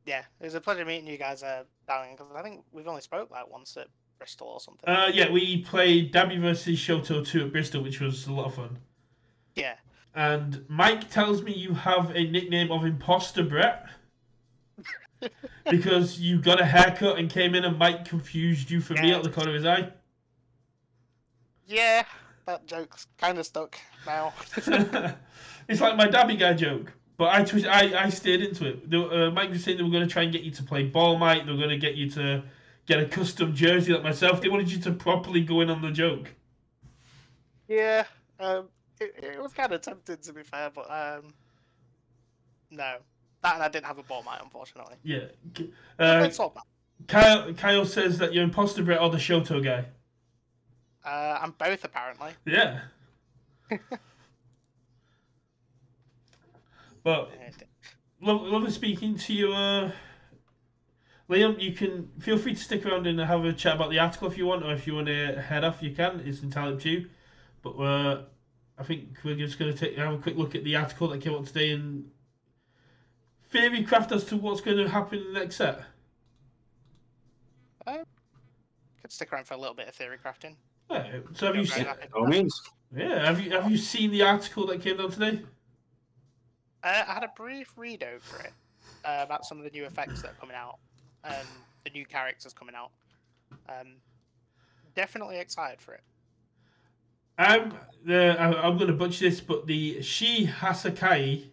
Yeah, it was a pleasure meeting you guys down because I think we've only spoke like once at Bristol or something. Yeah, we played Dabby versus Shoto 2 at Bristol, which was a lot of fun. Yeah. And Mike tells me you have a nickname of Imposter Brett. Because you got a haircut and came in and Mike confused you for me out the corner of his eye. Yeah, that joke's kind of stuck now. It's like my Dabby guy joke, but I stayed into it. Mike was saying they were going to try and get you to play ball, Mike. They were going to get you to get a custom jersey like myself. They wanted you to properly go in on the joke. Yeah, it was kind of tempting to be fair, but no. That and I didn't have a ball, mate, unfortunately. Yeah. Kyle says that you're Imposter Brett or the Shoto guy. I'm both, apparently. Yeah. But lovely speaking to you, Liam. You can feel free to stick around and have a chat about the article if you want, or if you want to head off, you can. It's entirely up to you. But I think we're just going to have a quick look at the article that came out today and theory craft as to what's going to happen in the next set. Could stick around for a little bit of theory crafting. Yeah, so have you seen? All means. Yeah, have you seen the article that came down today? I had a brief read over it about some of the new effects that are coming out and the new characters coming out. Definitely excited for it. I'm going to butcher this, but the Shi Hasakai,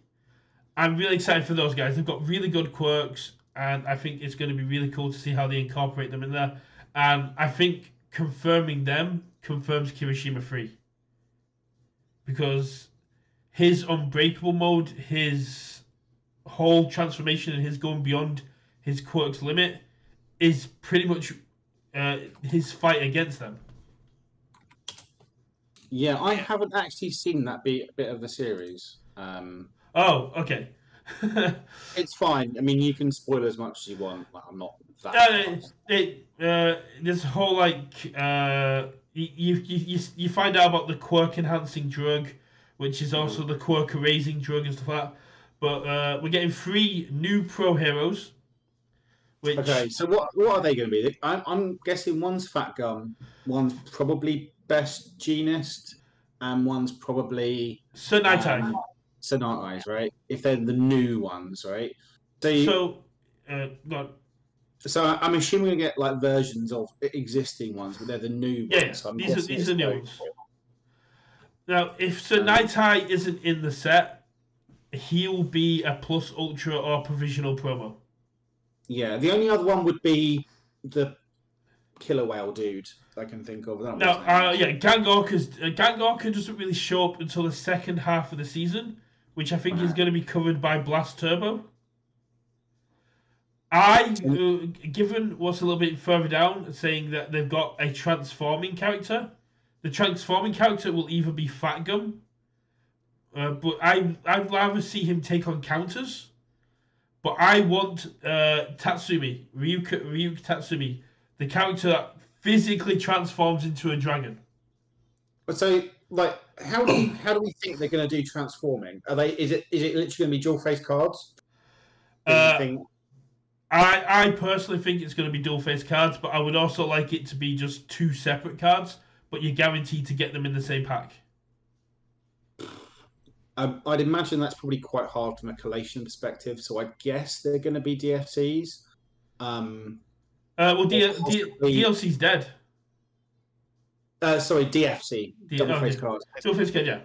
I'm really excited for those guys. They've got really good quirks, and I think it's going to be really cool to see how they incorporate them in there. And I think confirming them confirms Kirishima 3. Because his unbreakable mode, his whole transformation, and his going beyond his quirk's limit is pretty much his fight against them. Yeah, I haven't actually seen that bit of the series. Oh, okay. It's fine. I mean, you can spoil as much as you want. Like, I'm not that. This whole like you find out about the quirk enhancing drug, which is also the quirk erasing drug and stuff like that. But we're getting 3 new pro heroes. Okay, so what are they going to be? I'm guessing one's Fat Gum, one's probably Best Genist, and one's probably Sir Night Eye. Sir Night Eyes, right? If they're the new ones, right? So I'm assuming we get like versions of existing ones, but they're the new ones. Yeah, so these are new ones. Now, if Sir Night Eye isn't in the set, he'll be a Plus Ultra or Provisional promo. Yeah, the only other one would be the killer whale dude I can think of. I don't know Now, what his name is. yeah, Gang Orca doesn't really show up until the second half of the season, which I think is going to be covered by Blast Turbo. Given what's a little bit further down, saying that they've got a transforming character, the transforming character will either be Fat Gum, but I'd rather see him take on counters. But I want Tatsumi, Ryuk Tatsumi, the character that physically transforms into a dragon. But so, like, how do we think they're going to do transforming? Is it literally going to be dual face cards? Do you think? I personally think it's going to be dual face cards, but I would also like it to be just 2 separate cards, but you're guaranteed to get them in the same pack. I'd imagine that's probably quite hard from a collation perspective. So I guess they're going to be DFCs. DLC's dead. Sorry, DFC, double face cards. Double face card, yeah.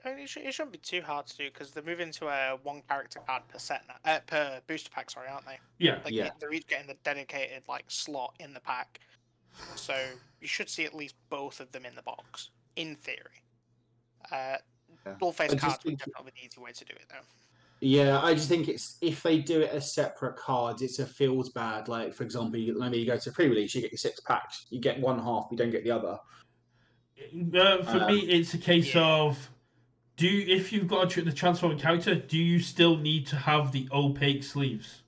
It shouldn't be too hard to do because they're moving to a 1 character card per set now, per booster pack. Sorry, aren't they? Yeah. They're each getting the dedicated slot in the pack, so you should see at least both of them in the box in theory. Dual face cards would definitely be the easy way to do it though. Yeah, I just think it's if they do it as separate cards, it feels bad. Like for example, maybe you go to pre-release, you get your 6 packs, you get one half, you don't get the other. For me, it's a case of if you've got the transforming character, do you still need to have the opaque sleeves?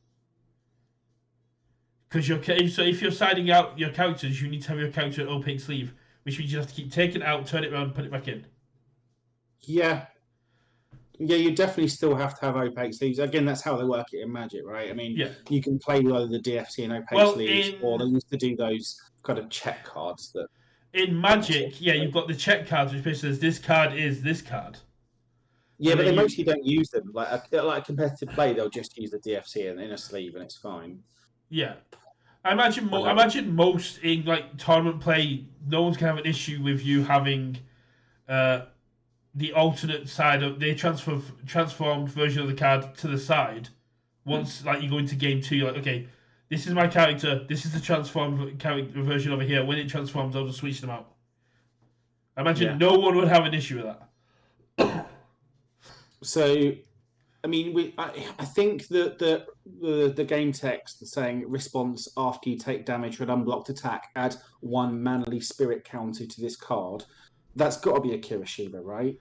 Because if you're siding out your characters, you need to have your character an opaque sleeve, which means you have to keep taking it out, turn it around, and put it back in. Yeah, you definitely still have to have opaque sleeves. Again, that's how they work it in Magic, right? I mean, you can play either the DFC and opaque sleeves, or they used to do those kind of check cards that. In Magic, you've got the check cards, which basically says this card is this card. Yeah, but they mostly don't use them. Like a competitive play, they'll just use the DFC in a sleeve, and it's fine. Yeah, I imagine most in tournament play, no one's gonna have an issue with you having the alternate side of the transformed version of the card to the side. Once you go into game 2, you're like, okay, this is my character. This is the transformed character version over here. When it transforms, I'll just switch them out. I imagine no one would have an issue with that. So, I mean, I think that the game text saying response after you take damage for an unblocked attack, add 1 manly spirit counter to this card. That's got to be a Kirishima, right?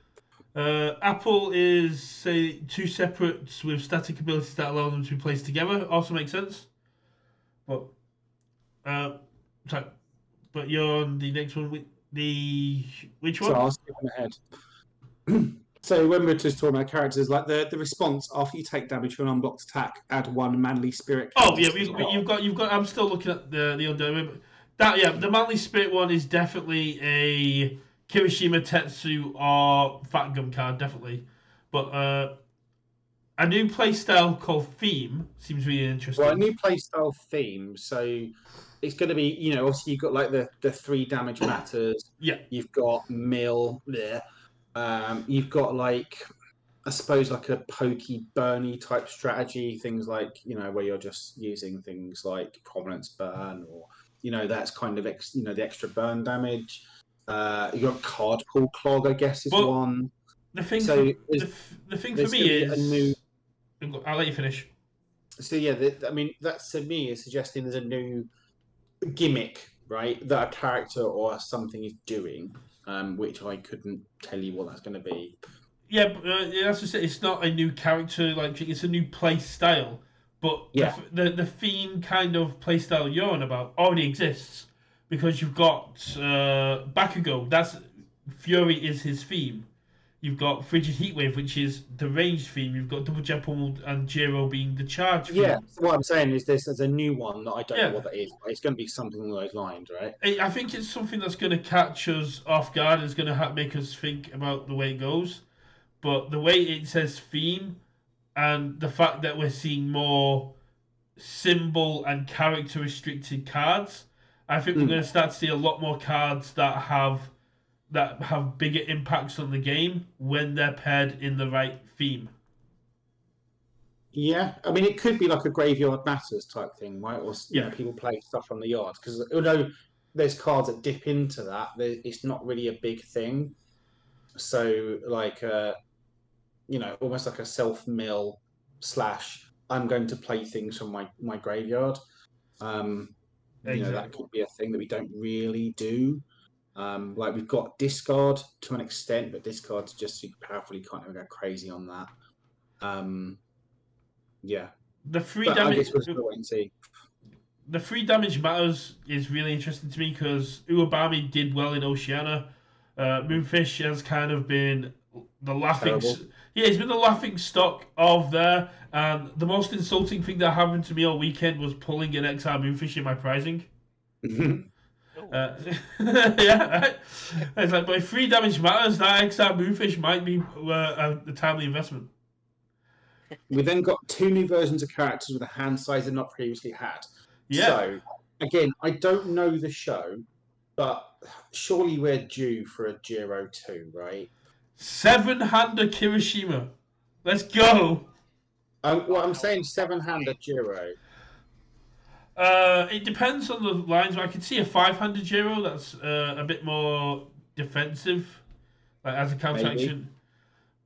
Apple is say 2 separates with static abilities that allow them to be placed together. Also makes sense. But but you're on the next one with which one? So I'll skip ahead. So when we're just talking about characters, like the response after you take damage from an unblocked attack, add 1 manly spirit. Oh yeah, you've got. I'm still looking at the Undead. The manly spirit one is definitely a Kirishima Tetsu or Fat Gum card, definitely. But a new playstyle called Theme seems really interesting. Well, a new playstyle theme, so it's going to be, obviously you've got the 3 damage matters. Yeah. You've got mill there. You've got I suppose a pokey burny type strategy, things where you're just using things like prominence burn or that's kind of the extra burn damage. You got card pool clog, I guess is one. The thing for me is I'll let you finish. So that to me is suggesting there's a new gimmick, right? That a character or something is doing. Which I couldn't tell you what that's going to be. Yeah, but, that's just it. It's not a new character, it's a new play style. But the theme kind of play style you're on about already exists because you've got Bakugo. That's Fury is his theme. You've got Frigid Heatwave, which is the ranged theme. You've got Double Jump and Jiro being the charge theme. Yeah, so what I'm saying is there's a new one that I don't know what that is. It's going to be something along those lines, right? I think it's something that's going to catch us off guard. It's going to make us think about the way it goes. But the way it says theme and the fact that we're seeing more symbol and character restricted cards, I think we're going to start to see a lot more cards that have bigger impacts on the game when they're paired in the right theme. Yeah, I mean, it could be like a graveyard matters type thing, right? Or you know, people play stuff from the yard because although there's cards that dip into that, it's not really a big thing. So like, you know, almost like a self mill slash. I'm going to play things from my graveyard. You know, that Exactly. could be a thing that we don't really do. Like we've got discard to an extent, but discard's just super powerful. You can't ever go crazy on that. Yeah, The free but I damage. guess we'll still wait and see. The free damage matters is really interesting to me because Uwabami did well in Oceania. Moonfish has kind of been the laughing. Terrible. Yeah, he's been the laughing stock of there. And the most insulting thing that happened to me all weekend was pulling an XR Moonfish in my prizing. Uh, yeah, right? It's like, by free damage matters, that XR Moonfish might be a timely investment. We then got 2 new versions of characters with a hand size they've not previously had. Yeah. So, again, I don't know the show, but surely we're due for a Giro 2, right? 7-hander Kirishima. Let's go. I'm saying 7-hander Giro. It depends on the lines. I can see a 5-hander Giro that's a bit more defensive, like as a counteraction.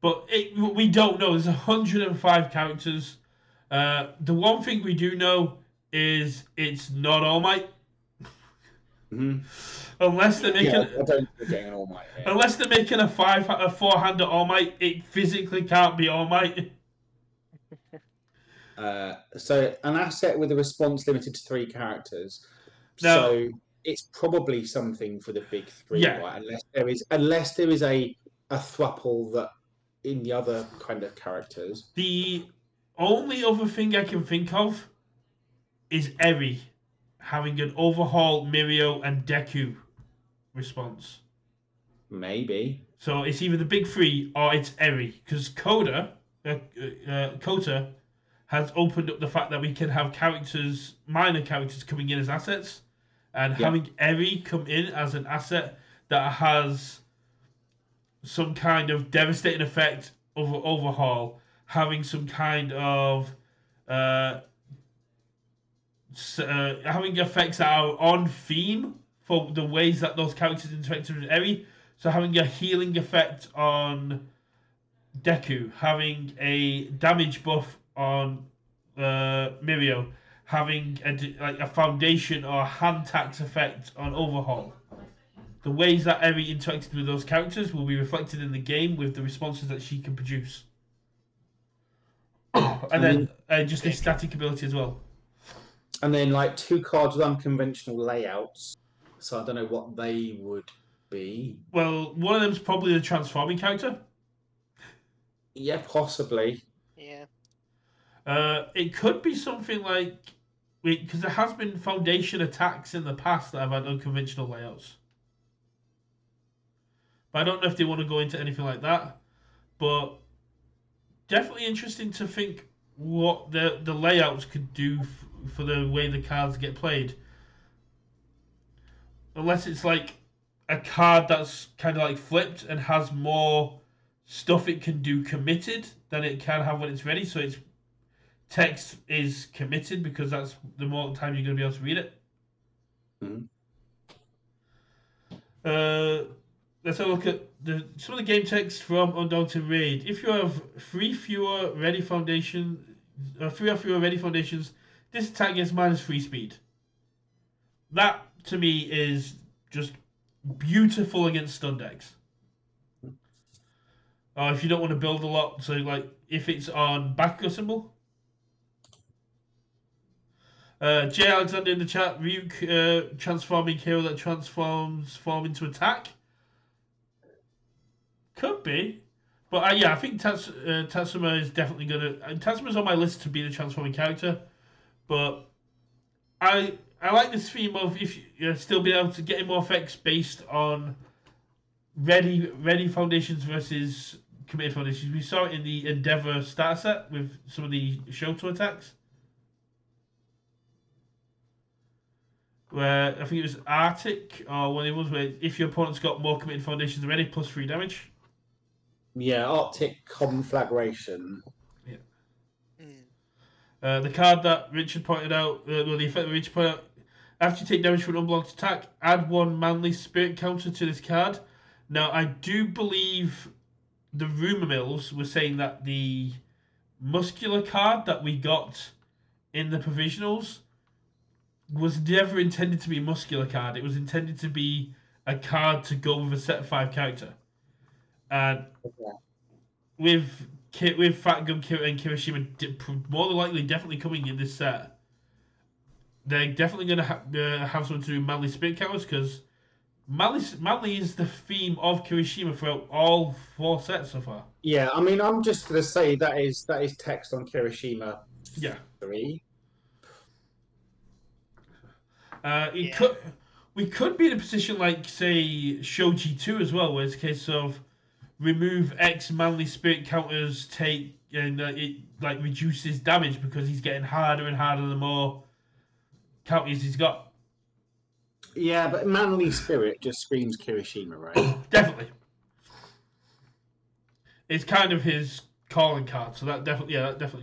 But we don't know. There's 105 characters. The one thing we do know is it's not All Might. Mm-hmm. Unless they're making, I don't think we're getting an All Might here. unless they're making a 4-hander All Might, it physically can't be All Might. So an asset with a response limited to 3 characters. Now, so it's probably something for the big 3, Yeah. right? Unless there is a thruple that in the other kind of characters. The only other thing I can think of is Eri having an overhaul, Mirio, and Deku response. Maybe. So it's either the big 3 or it's Eri. Because Kota has opened up the fact that we can have characters, minor characters, coming in as assets. And having Eri come in as an asset that has some kind of devastating effect of overhaul, having some kind of having effects that are on theme for the ways that those characters interact with Eri. So having a healing effect on Deku, having a damage buff on Mirio, having a foundation or a hand tax effect on Overhaul. The ways that Eri interacted with those characters will be reflected in the game with the responses that she can produce. And then just a static ability as well. And then like 2 cards with unconventional layouts. So I don't know what they would be. Well, one of them's probably the transforming character. Yeah, possibly. Yeah. It could be something like, because there has been foundation attacks in the past that have had unconventional layouts. But I don't know if they want to go into anything like that. But definitely interesting to think what the layouts could do for the way the cards get played. Unless it's like a card that's kind of like flipped and has more stuff it can do committed than it can have when it's ready. So its text is committed because that's the more time you're going to be able to read it. Mm-hmm. Let's have a look at some of the game text from Undaunted Raid. If you have 3 or fewer ready foundations, this attack gets -3 speed. That to me is just beautiful against stun decks. If you don't want to build a lot, so like if it's on Bakugo symbol. J Alexander in the chat, Ryuk transforming hero that transforms form into attack. Could be. But yeah, I think Tatsuma is definitely going to... Tatsuma's on my list to be the transforming character. But I like this theme of if you still being able to get more effects based on ready foundations versus committed foundations. We saw it in the Endeavor starter set with some of the Shoto attacks. Where I think it was Arctic or one of the ones where if your opponent's got more committed foundations already, plus 3 damage. Yeah, Arctic Conflagration. Yeah. The card that Richard pointed out, well, the effect that Richard pointed out, after you take damage from an unblocked attack, add 1 manly spirit counter to this card. Now, I do believe the rumour mills were saying that the muscular card that we got in the provisionals was never intended to be a muscular card. It was intended to be a card to go with a set 5 character. And with Fat Gum and Kirishima more than likely definitely coming in this set, they're definitely going to have something to do with manly spirit counters, because manly is the theme of Kirishima throughout all 4 sets so far. Yeah, I mean, I'm just going to say that is text on Kirishima 3. We could be in a position like, say, Shoji 2 as well, where it's a case of remove X manly spirit counters, take, and it like reduces damage because he's getting harder and harder the more counters he's got. Yeah, but manly spirit just screams Kirishima, right? Definitely. It's kind of his calling card, so that definitely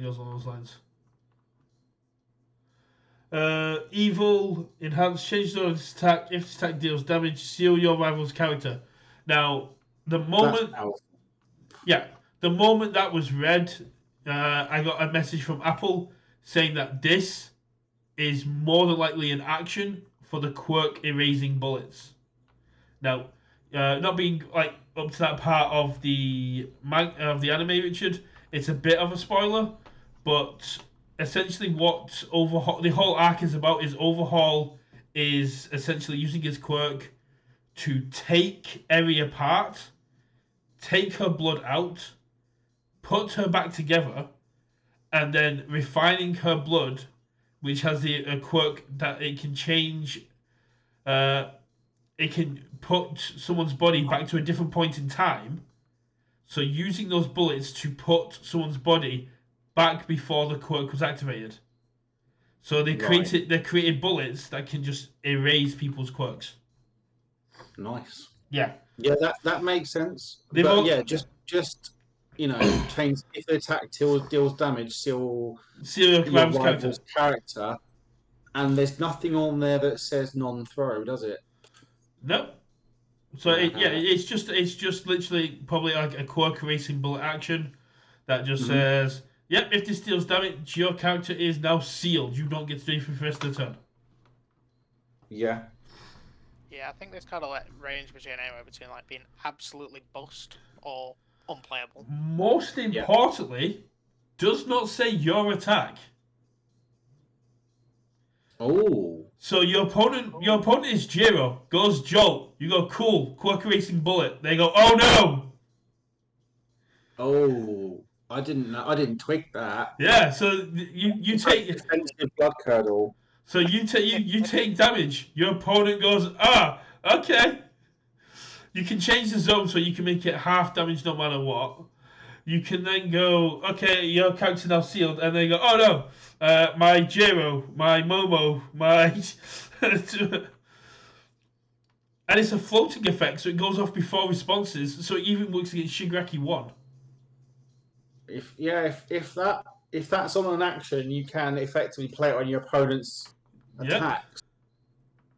goes along those lines. Evil, enhanced, change zone of this attack. If this attack deals damage, seal your rival's character. Now, the moment that was read, I got a message from Apple saying that this is more than likely an action for the quirk erasing bullets. Now, not being like up to that part of the anime, Richard, it's a bit of a spoiler, but essentially what the whole arc is about is Overhaul is essentially using his quirk to take Eri apart, take her blood out, put her back together, and then refining her blood, which has a quirk that it can change. It can put someone's body back to a different point in time. So using those bullets to put someone's body back before the quirk was activated. So they created bullets that can just erase people's quirks. Nice. Yeah. Yeah, that makes sense. Just change if the attack deals damage, seal your rival's character. And there's nothing on there that says non-throw, does it? No. So it's just literally probably like a quirk erasing bullet action that just says, "Yep, if this deals damage, your character is now sealed. You don't get to do it for the rest of the turn." Yeah. Yeah, I think there's kind of like range between like being absolutely bust or unplayable. Most importantly, does not say your attack. Oh. So your opponent is Jiro, goes Jolt. You go cool, quirk erasing bullet. They go, oh no. Oh, I didn't twig that. Yeah, so you take defensive blood curdle. So you take damage. Your opponent goes, okay. You can change the zone so you can make it half damage no matter what. You can then go, okay, your character now sealed, and they go, oh no, my Jiro, my Momo, my... And it's a floating effect, so it goes off before responses, so it even works against Shigaraki 1. If that's on an action, you can effectively play it on your opponent's attacks.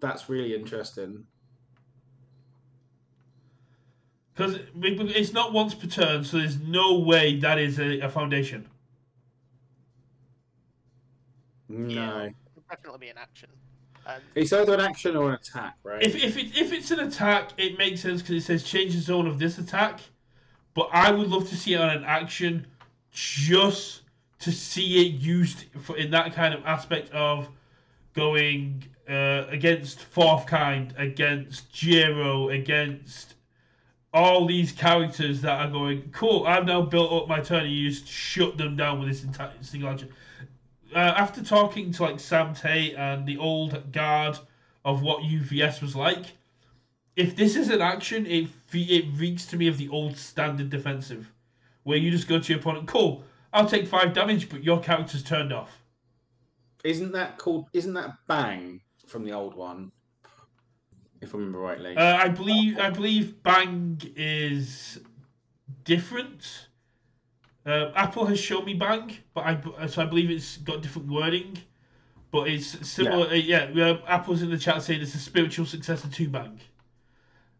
That's really interesting. Because it's not once per turn, so there's no way that is a foundation. No. Yeah, it'll definitely be an action. It's either an action or an attack, right? If it's an attack, it makes sense because it says change the zone of this attack. But I would love to see it on an action just to see it used in that kind of aspect of going against Fourth Kind, against Jiro, against all these characters that are going, cool, I've now built up my turn and you just shut them down with this entire single action. After talking to like Sam Tate and the old guard of what UVS was like, if this is an action, it reeks to me of the old standard defensive, where you just go to your opponent, cool, I'll take 5 damage, but your character's turned off. Isn't that Bang from the old one? If I remember rightly. I believe Bang is different. Apple has shown me Bang, but I believe it's got different wording, but it's similar. Apple's in the chat saying it's a spiritual successor to Bang,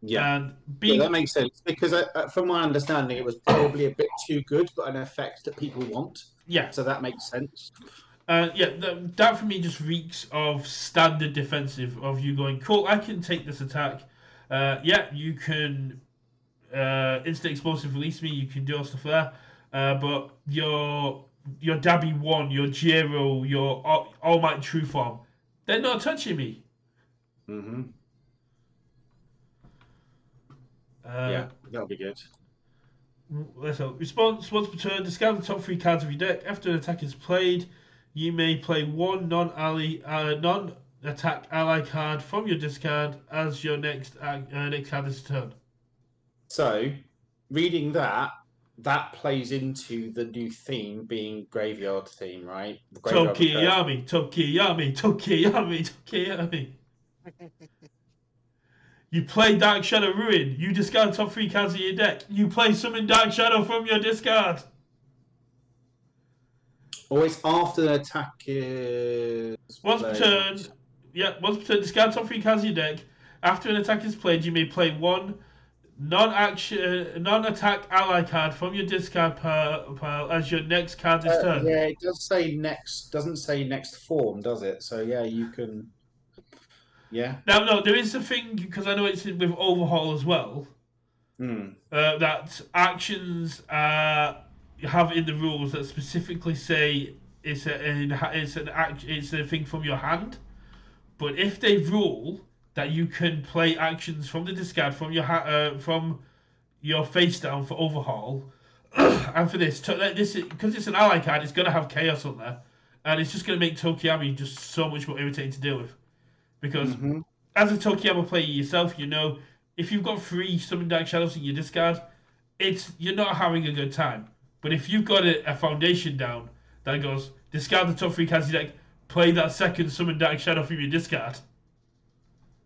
Yeah. and Yeah, that being makes sense because, from my understanding, it was probably a bit too good, but an effect that people want. yeah. So that makes sense. That for me just reeks of standard defensive of you going, cool, I can take this attack. You can instant explosive release me, you can do all stuff there. But your Dabby 1, your Jiro, your All Might True Form, they're not touching me. Mm-hmm. Uh, Yeah, that'll be good. so, response once per turn, discard the top 3 cards of your deck. After an attack is played, you may play one non-attack ally card from your discard as your next card this turn. So, reading that plays into the new theme being graveyard theme, right? The graveyard recursion. Tokiyami. You play Dark Shadow Ruin. You discard top 3 cards of your deck. You play Summon Dark Shadow from your discard. Always after the attack is Once per turn, discard top 3 cards of your deck. After an attack is played, you may play one non-attack ally card from your discard pile as your next card this turn. Yeah, it does say next. Doesn't say next form, does it? So yeah, you can. Yeah. Now, no, there is a thing because I know it's with Overhaul as well. That actions have in the rules that specifically say it's a thing from your hand. But if they rule that you can play actions from the discard from your face down for Overhaul, and for this because it's an ally card, it's gonna have chaos on there, and it's just gonna make Tokiyami just so much more irritating to deal with. Because as a Tokiyama player yourself, you know if you've got 3 Summon Dark Shadows in your discard, you're not having a good time. But if you've got a foundation down that goes discard the top 3 cards of your deck, play that second Summon Dark Shadow from your discard.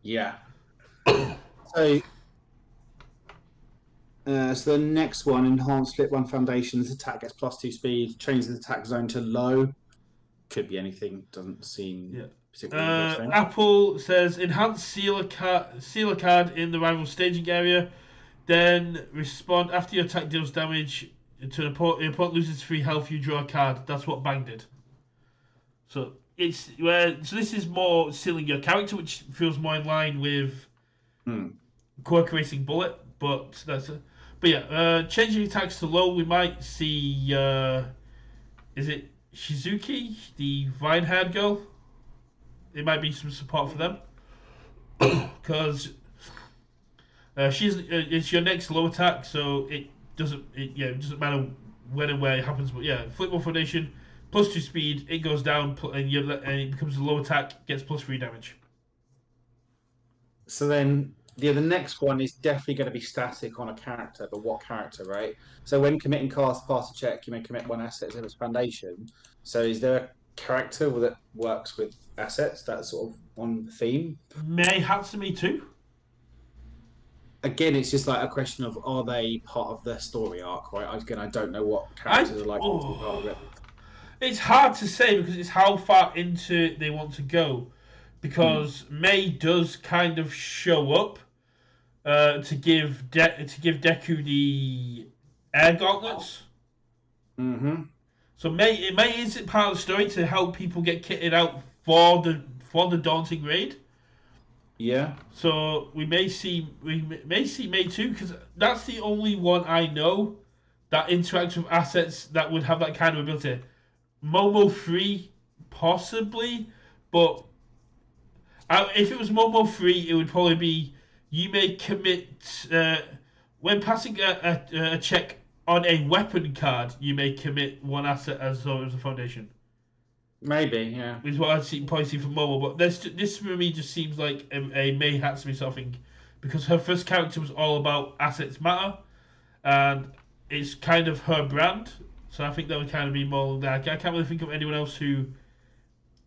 Yeah. So the next one, enhanced flip 1 foundations, attack gets +2 speed, changes the attack zone to low. Could be anything. Doesn't seem particularly interesting. Apple says enhance seal a card in the rival staging area. Then respond after your attack deals damage to an opponent. Your opponent loses 3 health. You draw a card. That's what Bang did. So this is more sealing your character, which feels more in line with Quirk Racing Bullet. But changing attacks to low, we might see. Is it Shizuki, the vine-haired girl? It might be some support for them because it's your next low attack, so it doesn't matter when and where it happens. But yeah, flip 1 foundation, +2 speed, it goes down, and it becomes a low attack, gets +3 damage. So then, the next one is definitely going to be static on a character, but what character, right? So when committing cards pass a check, you may commit 1 asset as its foundation. So is there a character that works with assets that's sort of on theme? May Hatsumi too. Again, it's just like a question of are they part of their story arc, right? Again, I don't know what characters are like to be part of it. It's hard to say because it's how far into they want to go. Because May does kind of show up to give Deku the air gauntlets. So May is part of the story to help people get kitted out for the daunting raid. Yeah. So we may see May too, because that's the only one I know that interacts with assets that would have that kind of ability. Momo 3 possibly, but if it was Momo 3, it would probably be you may commit when passing a check on a weapon card, you may commit 1 asset as though it was a foundation. Maybe, yeah. Is what I'd probably see for Momo, but this for me just seems like a May Hatsumi sort of thing, because her first character was all about assets matter, and it's kind of her brand. So I think that would kind of be more there. I can't really think of anyone else who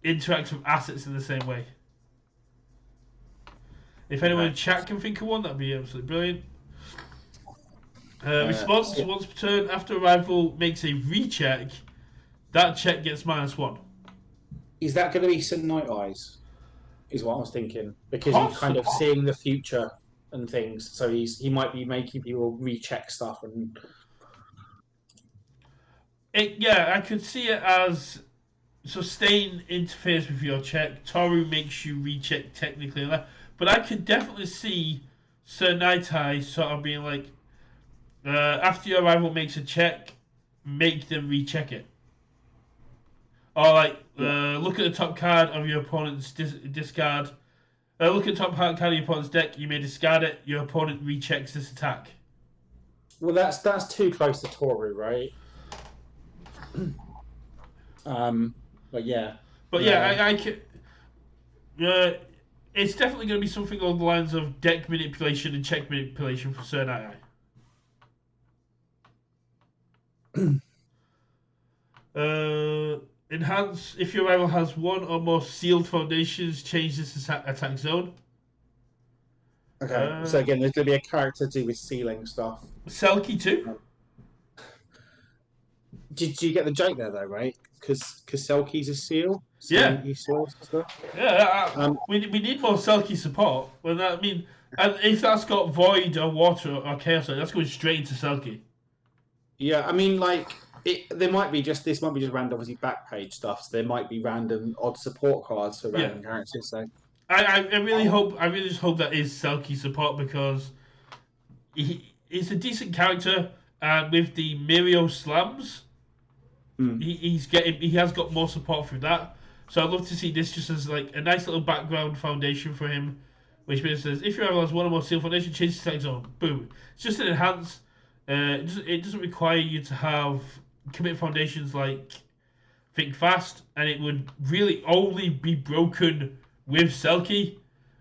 interacts with assets in the same way. If anyone in chat can think of one, that'd be absolutely brilliant. Response: yeah. once per turn after a rival makes a recheck, that check gets -1. Is that going to be some Night Eyes? Is what I was thinking, because he's kind Possible. of seeing the future and things. So he might be making people recheck stuff and. Yeah, I could see it as sustain interferes with your check. Toru makes you recheck technically, but I could definitely see Sir Night Eye sort of being like, after your rival makes a check, make them recheck it. Or like, look at the top card of your opponent's discard. Look at the top card of your opponent's deck. You may discard it. Your opponent rechecks this attack. Well, that's too close to Toru, right? But yeah. But yeah, I can. Uh, it's definitely going to be something along the lines of deck manipulation and check manipulation for Sir Night Eye. Enhance if your rival has one or more sealed foundations, change this attack zone. Okay, so again, there's going to be a character to do with sealing stuff. Selkie too. Did you get the joke there though, right? Because Selkie's a seal, so Yeah. he seals stuff. Yeah, we need more Selkie support. Well, I mean, and if that's got Void or Water or Chaos, that's going straight into Selkie. Yeah, I mean, like there might be just this might be just random, obviously back page stuff. So there might be random odd support cards for random characters. So I really just hope that is Selkie support because he's a decent character, and with the Mirio slams, he has got more support through that. So I'd love to see this just as like a nice little background foundation for him, which basically says if your rival has one or more seal foundation, change the attack zone. Boom. It's just an enhance. It doesn't require you to have commit foundations like Think Fast, and it would really only be broken with Selkie,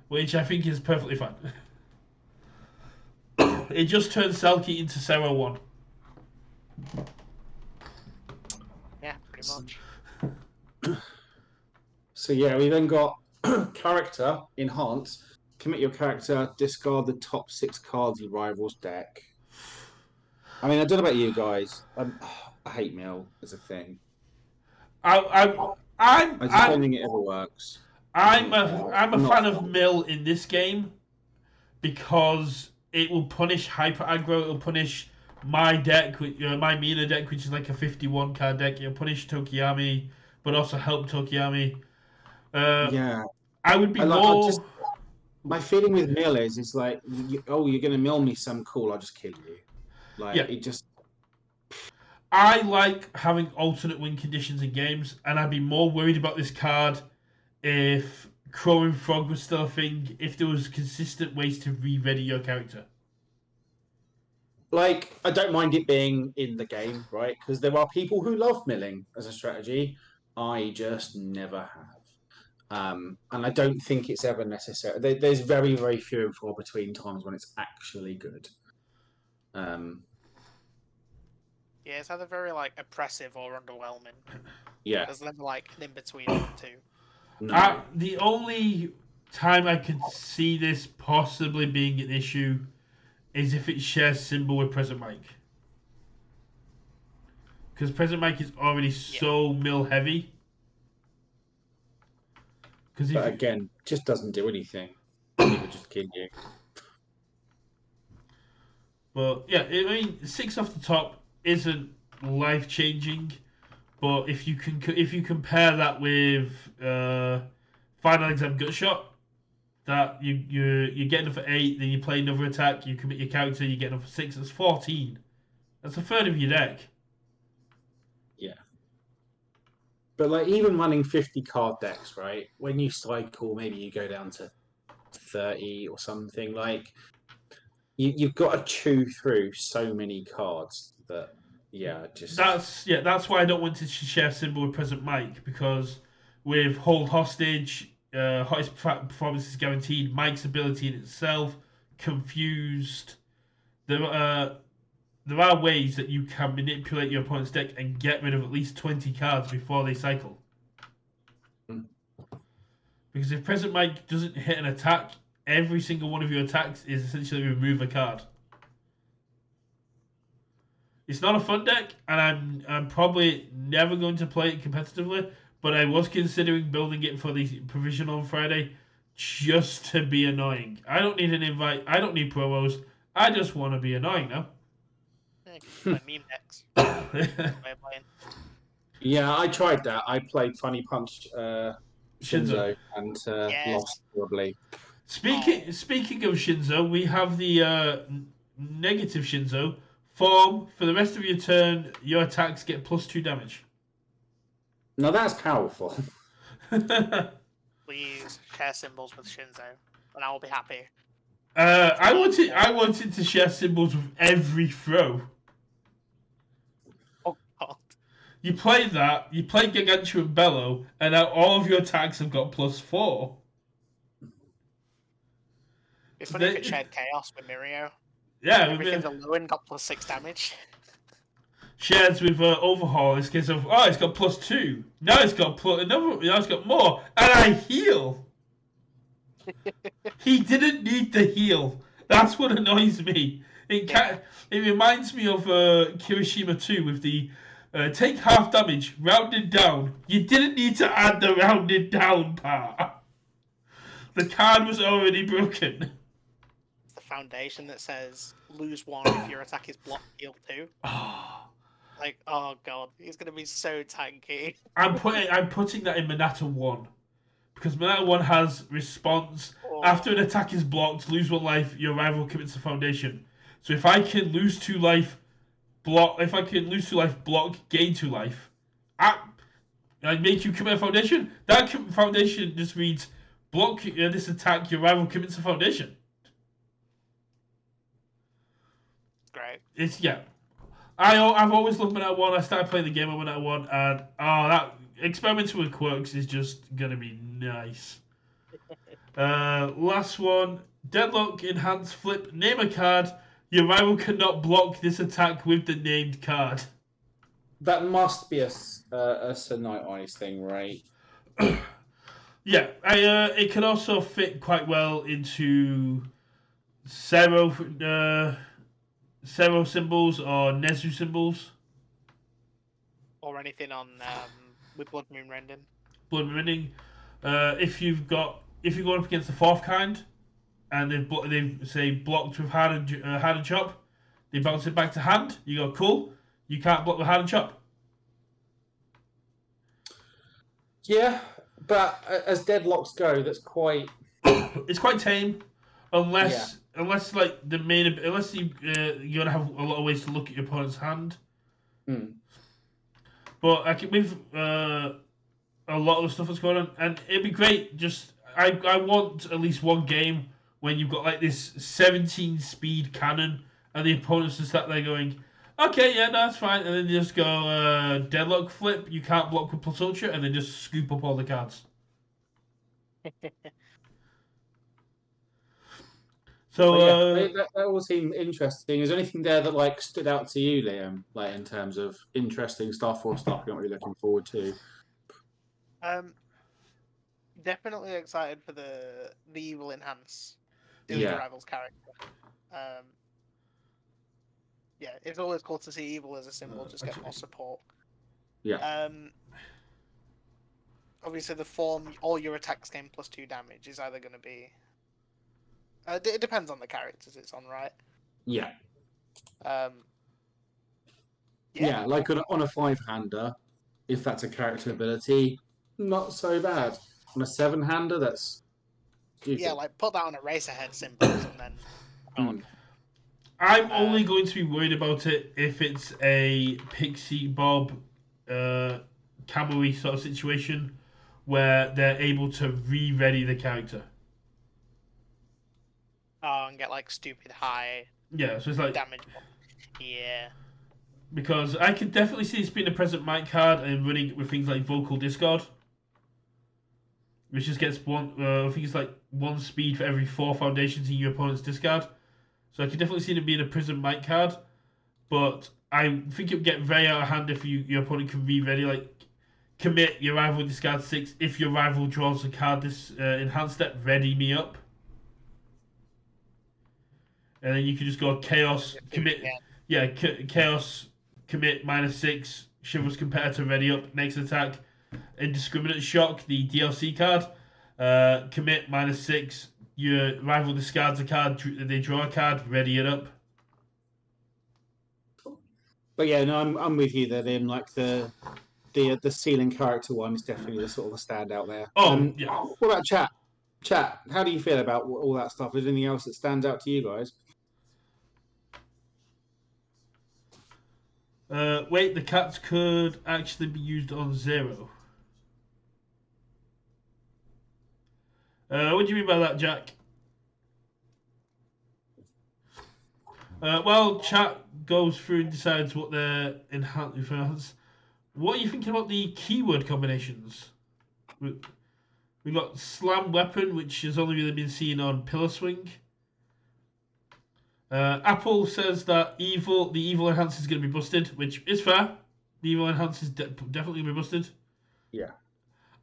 which I think is perfectly fine. It just turns Selkie into Sarah 1. Yeah, pretty much. So yeah, we then got character enhance. Commit your character. Discard the top 6 cards your rival's deck. I mean, I don't know about you guys. I hate mill as a thing. I just don't think it ever works. I'm a fan of Mill in this game because it will punish hyper aggro. It will punish my deck, my Mina deck, which is like a 51 card deck. It'll punish Tokiyami, but also help Tokiyami. Yeah, I would be more. My feeling with mill is like, you're going to mill me some cool. I'll just kill you. Like it just. I like having alternate win conditions in games, and I'd be more worried about this card if Crowing Frog was still a thing, if there was consistent ways to re-ready your character. Like, I don't mind it being in the game, right? Because there are people who love milling as a strategy. I just never have. And I don't think it's ever necessary. There's very, very few and far between times when it's actually good. Yeah, it's either very like oppressive or underwhelming. Yeah. There's never like an in between of the two. No. The only time I could see this possibly being an issue is if it shares symbol with Present Mike. Because Present Mike is already so mill heavy. But again, just doesn't do anything. It would just kill you. But yeah, I mean, 6 off the top isn't life changing, but if you compare that with Final Exam Gutshot, that you get another 8, then you play another attack, you commit your character, you get another 6. That's 14. That's a third of your deck. Yeah. But like even running 50 card decks, right? When you cycle, maybe you go down to 30 or something. Like you've got to chew through so many cards that that's why I don't want to share symbol with Present Mike, because with Hold Hostage, hottest performance is guaranteed, Mike's ability in itself, Confused. There are ways that you can manipulate your opponent's deck and get rid of at least 20 cards before they cycle. Because if Present Mike doesn't hit an attack, every single one of your attacks is essentially remove a card. It's not a fun deck, and I'm probably never going to play it competitively. But I was considering building it for the provisional on Friday, just to be annoying. I don't need an invite. I don't need promos. I just want to be annoying now. Yeah, you can just play meme decks. Way of playing. Yeah, I tried that. I played Funny Punch Shinzo. Shinzo and Yes. lost horribly. Speaking of Shinzo, we have the negative Shinzo form. For the rest of your turn, your attacks get +2 damage. Now that's powerful. Please share symbols with Shinzo, and I will be happy. I wanted to share symbols with every throw. Oh God. You play that, you play Gargantuan Bellow, and now all of your attacks have got +4. It's funny if it shared chaos with Mirio. Yeah, everything below it got +6 damage. Shares with Overhaul. It's case of it's got +2. Now it's got now it's got more, and I heal. He didn't need the heal. That's what annoys me. It reminds me of Kirishima 2 with the take half damage, rounded down. You didn't need to add the rounded down part. The card was already broken. It's the foundation that says lose 1 if your attack is blocked, heal 2. Like, oh God, he's gonna be so tanky. I'm putting that in Monata 1. Because Monata 1 has response. After an attack is blocked, lose 1 life, your rival commits the foundation. So if I can lose 2 life, block, gain 2 life, I make you commit a foundation. That foundation just reads, block this attack, your rival commits a foundation. Great. I've always loved Monata 1. I started playing the game on Monata 1, and that experimenting with quirks is just gonna be nice. Last one, Deadlock Enhanced Flip. Name a card. Your rival cannot block this attack with the named card. That must be a Sir Night Eyes thing, right? Yeah, it can also fit quite well into Zero symbols or Nezu symbols. Or anything on with Blood Moon Rending. Blood Moon Rending. If you're going up against the 4th kind, and they've say blocked with hand and chop, they bounce it back to hand. You go cool. You can't block with hand and chop. Yeah, but as deadlocks go, that's quite. It's quite tame, unless like the main unless you're gonna have a lot of ways to look at your opponent's hand. But with a lot of the stuff that's going on, and it'd be great. Just I want at least one game when you've got like this 17 speed cannon, and the opponents just sat there going, okay, yeah, no, that's fine, and then you just go deadlock flip. You can't block with plus ultra, and then just scoop up all the cards. So that all seemed interesting. Is there anything there that like stood out to you, Liam, like in terms of interesting stuff or stuff you're not really looking forward to? Definitely excited for the evil enhance the rival's character. Yeah, it's always cool to see evil as a symbol just get more support. Yeah. Obviously, the form all your attacks gain +2 damage is either going to be. It depends on the characters it's on, right? Yeah. Yeah, like on a 5-hander, if that's a character ability, not so bad. On a 7-hander, that's stupid. Yeah, like put that on a Racerhead symbols and then. I'm only going to be worried about it if it's a Pixie Bob Camry sort of situation where they're able to re-ready the character. Oh, and get like stupid high. Yeah, so it's like damage. Yeah. Because I could definitely see this being a present mic card and running it with things like Vocal Discord, which just gets one. I think it's like 1 speed for every 4 foundations in your opponent's discard. So I could definitely see it being a Prism mic card, but I think it would get very out of hand if your opponent can re-ready, like commit your rival discard 6. If your rival draws a card this enhanced step, ready me up. And then you can just go chaos, commit. Yeah, chaos commit -6, chivalrous competitor ready up, next attack, indiscriminate shock, the DLC card. Commit -6, your rival discards a card, they draw a card, ready it up. But yeah, no, I'm with you there, Liam. Like the ceiling character one is definitely the sort of a standout there. Oh, yeah. What about chat? Chat, how do you feel about all that stuff? Is there anything else that stands out to you guys? Wait, the cats could actually be used on 0. What do you mean by that, Jack? Well, chat goes through and decides what their enhance. What are you thinking about the keyword combinations? We got slam weapon, which has only really been seen on pillar swing. Apple says that the evil enhance is going to be busted, which is fair. The evil enhance is definitely going to be busted. Yeah.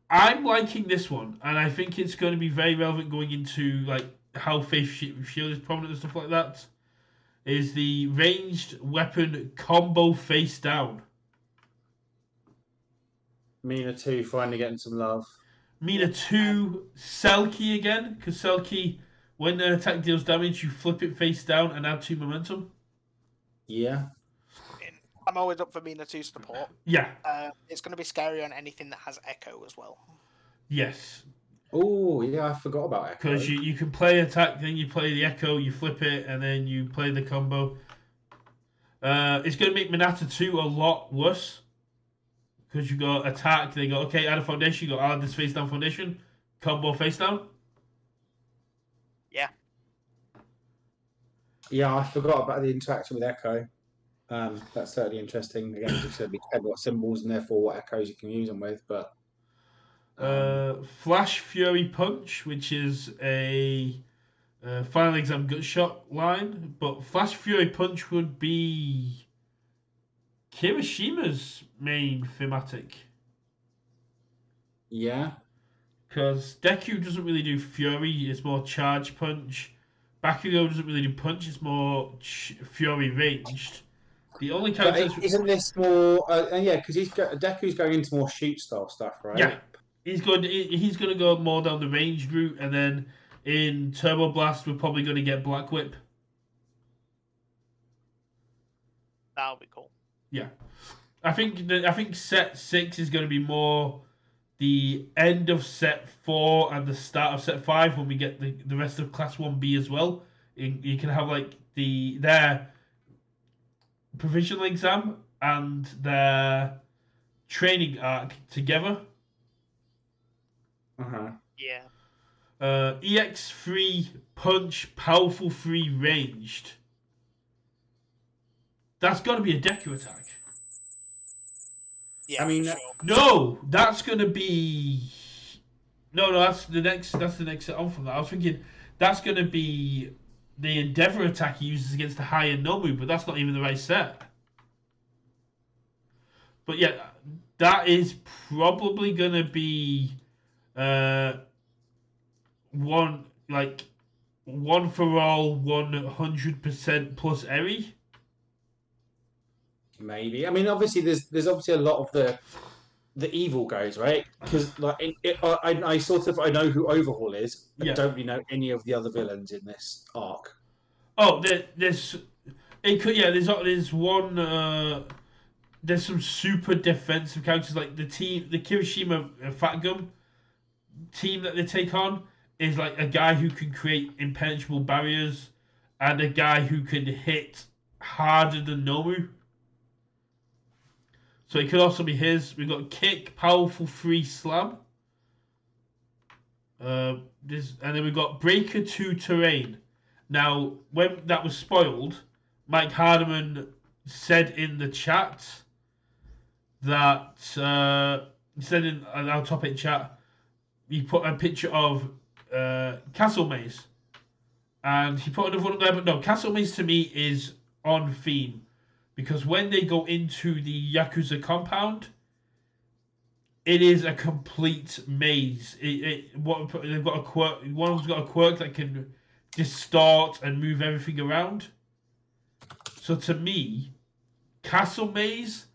I'm liking this one, and I think it's going to be very relevant going into like how Faith Shield is prominent and stuff like that. Is the ranged weapon combo face down. Mina 2 finally getting some love. Mina 2, Selkie again, because Selkie, when an attack deals damage, you flip it face down and add 2 momentum. Yeah. I'm always up for Mina 2 support. Yeah. It's going to be scary on anything that has Echo as well. Yes. Oh, yeah, I forgot about Echo. Because you can play attack, then you play the Echo, you flip it, and then you play the combo. It's going to make Minata 2 a lot worse. Because you got attack, they go, okay, add a foundation, you go, add this face down foundation, combo face down. Yeah. Yeah, I forgot about the interaction with Echo. That's certainly interesting. Again, you said we had what symbols and therefore what echoes you can use them with, but Flash Fury Punch, which is a final exam gut shot line, but Flash Fury Punch would be Kirishima's main thematic. Yeah. Because Deku doesn't really do Fury, it's more Charge Punch. Bakugo doesn't really do Punch, it's more Fury ranged. The only character isn't this more? Yeah, because Deku's going into more shoot style stuff, right? Yeah, he's going to go more down the ranged route, and then in Turbo Blast we're probably going to get Black Whip. That'll be cool. Yeah, I think set 6 is going to be more the end of set 4 and the start of set 5 when we get the rest of Class 1B as well. You can have like their provisional exam and their training arc together. Yeah. EX3 punch, powerful 3 ranged. That's got to be a Deku attack. Yeah, I mean, for sure. No, that's going to be. No, that's the next. That's the next set on from that. I was thinking that's going to be the Endeavor attack he uses against the higher Nomu, but that's not even the right set. But yeah, that is probably going to be one for all, 100% plus Eri. Maybe. I mean, obviously, there's obviously a lot of the evil goes, right? Because like I sort of know who Overhaul is. I don't really know any of the other villains in this arc. Oh, there's one. There's some super defensive characters like the Kirishima Fat Gum team that they take on is like a guy who can create impenetrable barriers and a guy who can hit harder than Nomu. So it could also be his. We've got kick, powerful 3 slam. And then we've got breaker 2 terrain. Now, when that was spoiled, Mike Hardiman said in the chat that he said in our topic chat, he put a picture of Castle Maze, and he put another one up there. But no, Castle Maze to me is on theme. Because when they go into the Yakuza compound, it is a complete maze. They've got a quirk. One of them's got a quirk that can distort and move everything around. So to me, Castle Maze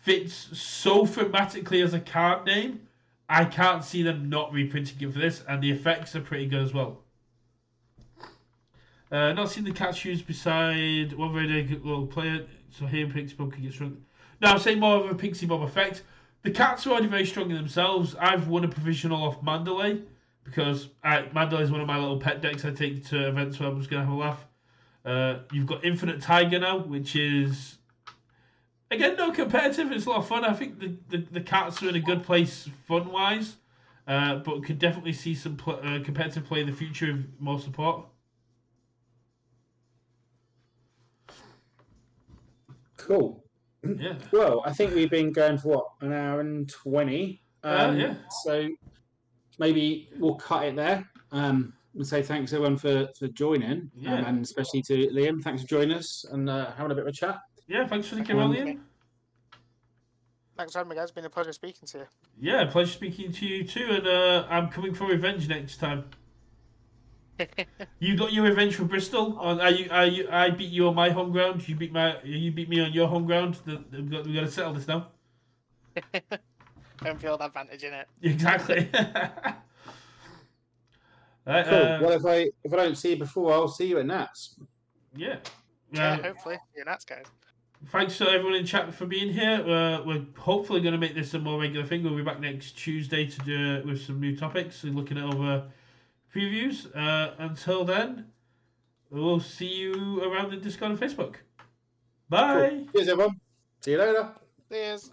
fits so thematically as a card name. I can't see them not reprinting it for this, and the effects are pretty good as well. Not seen the cats used beside one very good little player, so here Pixie Bob can get strong. No, I'm saying more of a Pixie Bob effect. The cats are already very strong in themselves. I've won a provisional off Mandalay because Mandalay is one of my little pet decks I take to events where I'm just going to have a laugh. You've got Infinite Tiger now, which is, again, no competitive. It's a lot of fun. I think the cats are in a good place fun-wise, but could definitely see some competitive play in the future with more support. Cool. Yeah. Well, I think we've been going for what, an hour and 20. Yeah. So maybe we'll cut it there. And say thanks everyone for joining, Yeah. and especially to Liam. Thanks for joining us and having a bit of a chat. Yeah, thanks for the camera, Liam. Thanks for having me, guys. It's been a pleasure speaking to you. Yeah, pleasure speaking to you too, and I'm coming for revenge next time. You got your revenge for Bristol. I beat you on my home ground. You beat me on your home ground. We got to settle this now. Home field advantage in it. Exactly. Right, cool. Well, if I don't see you before, I'll see you at Nats. Yeah. Yeah, hopefully. Yeah, Nats, guys. Thanks to everyone in chat for being here. We're hopefully going to make this a more regular thing. We'll be back next Tuesday to do it with some new topics and looking at over previews. Until then, we'll see you around the Discord and Facebook. Bye. Cool. Cheers, everyone. See you later. Cheers.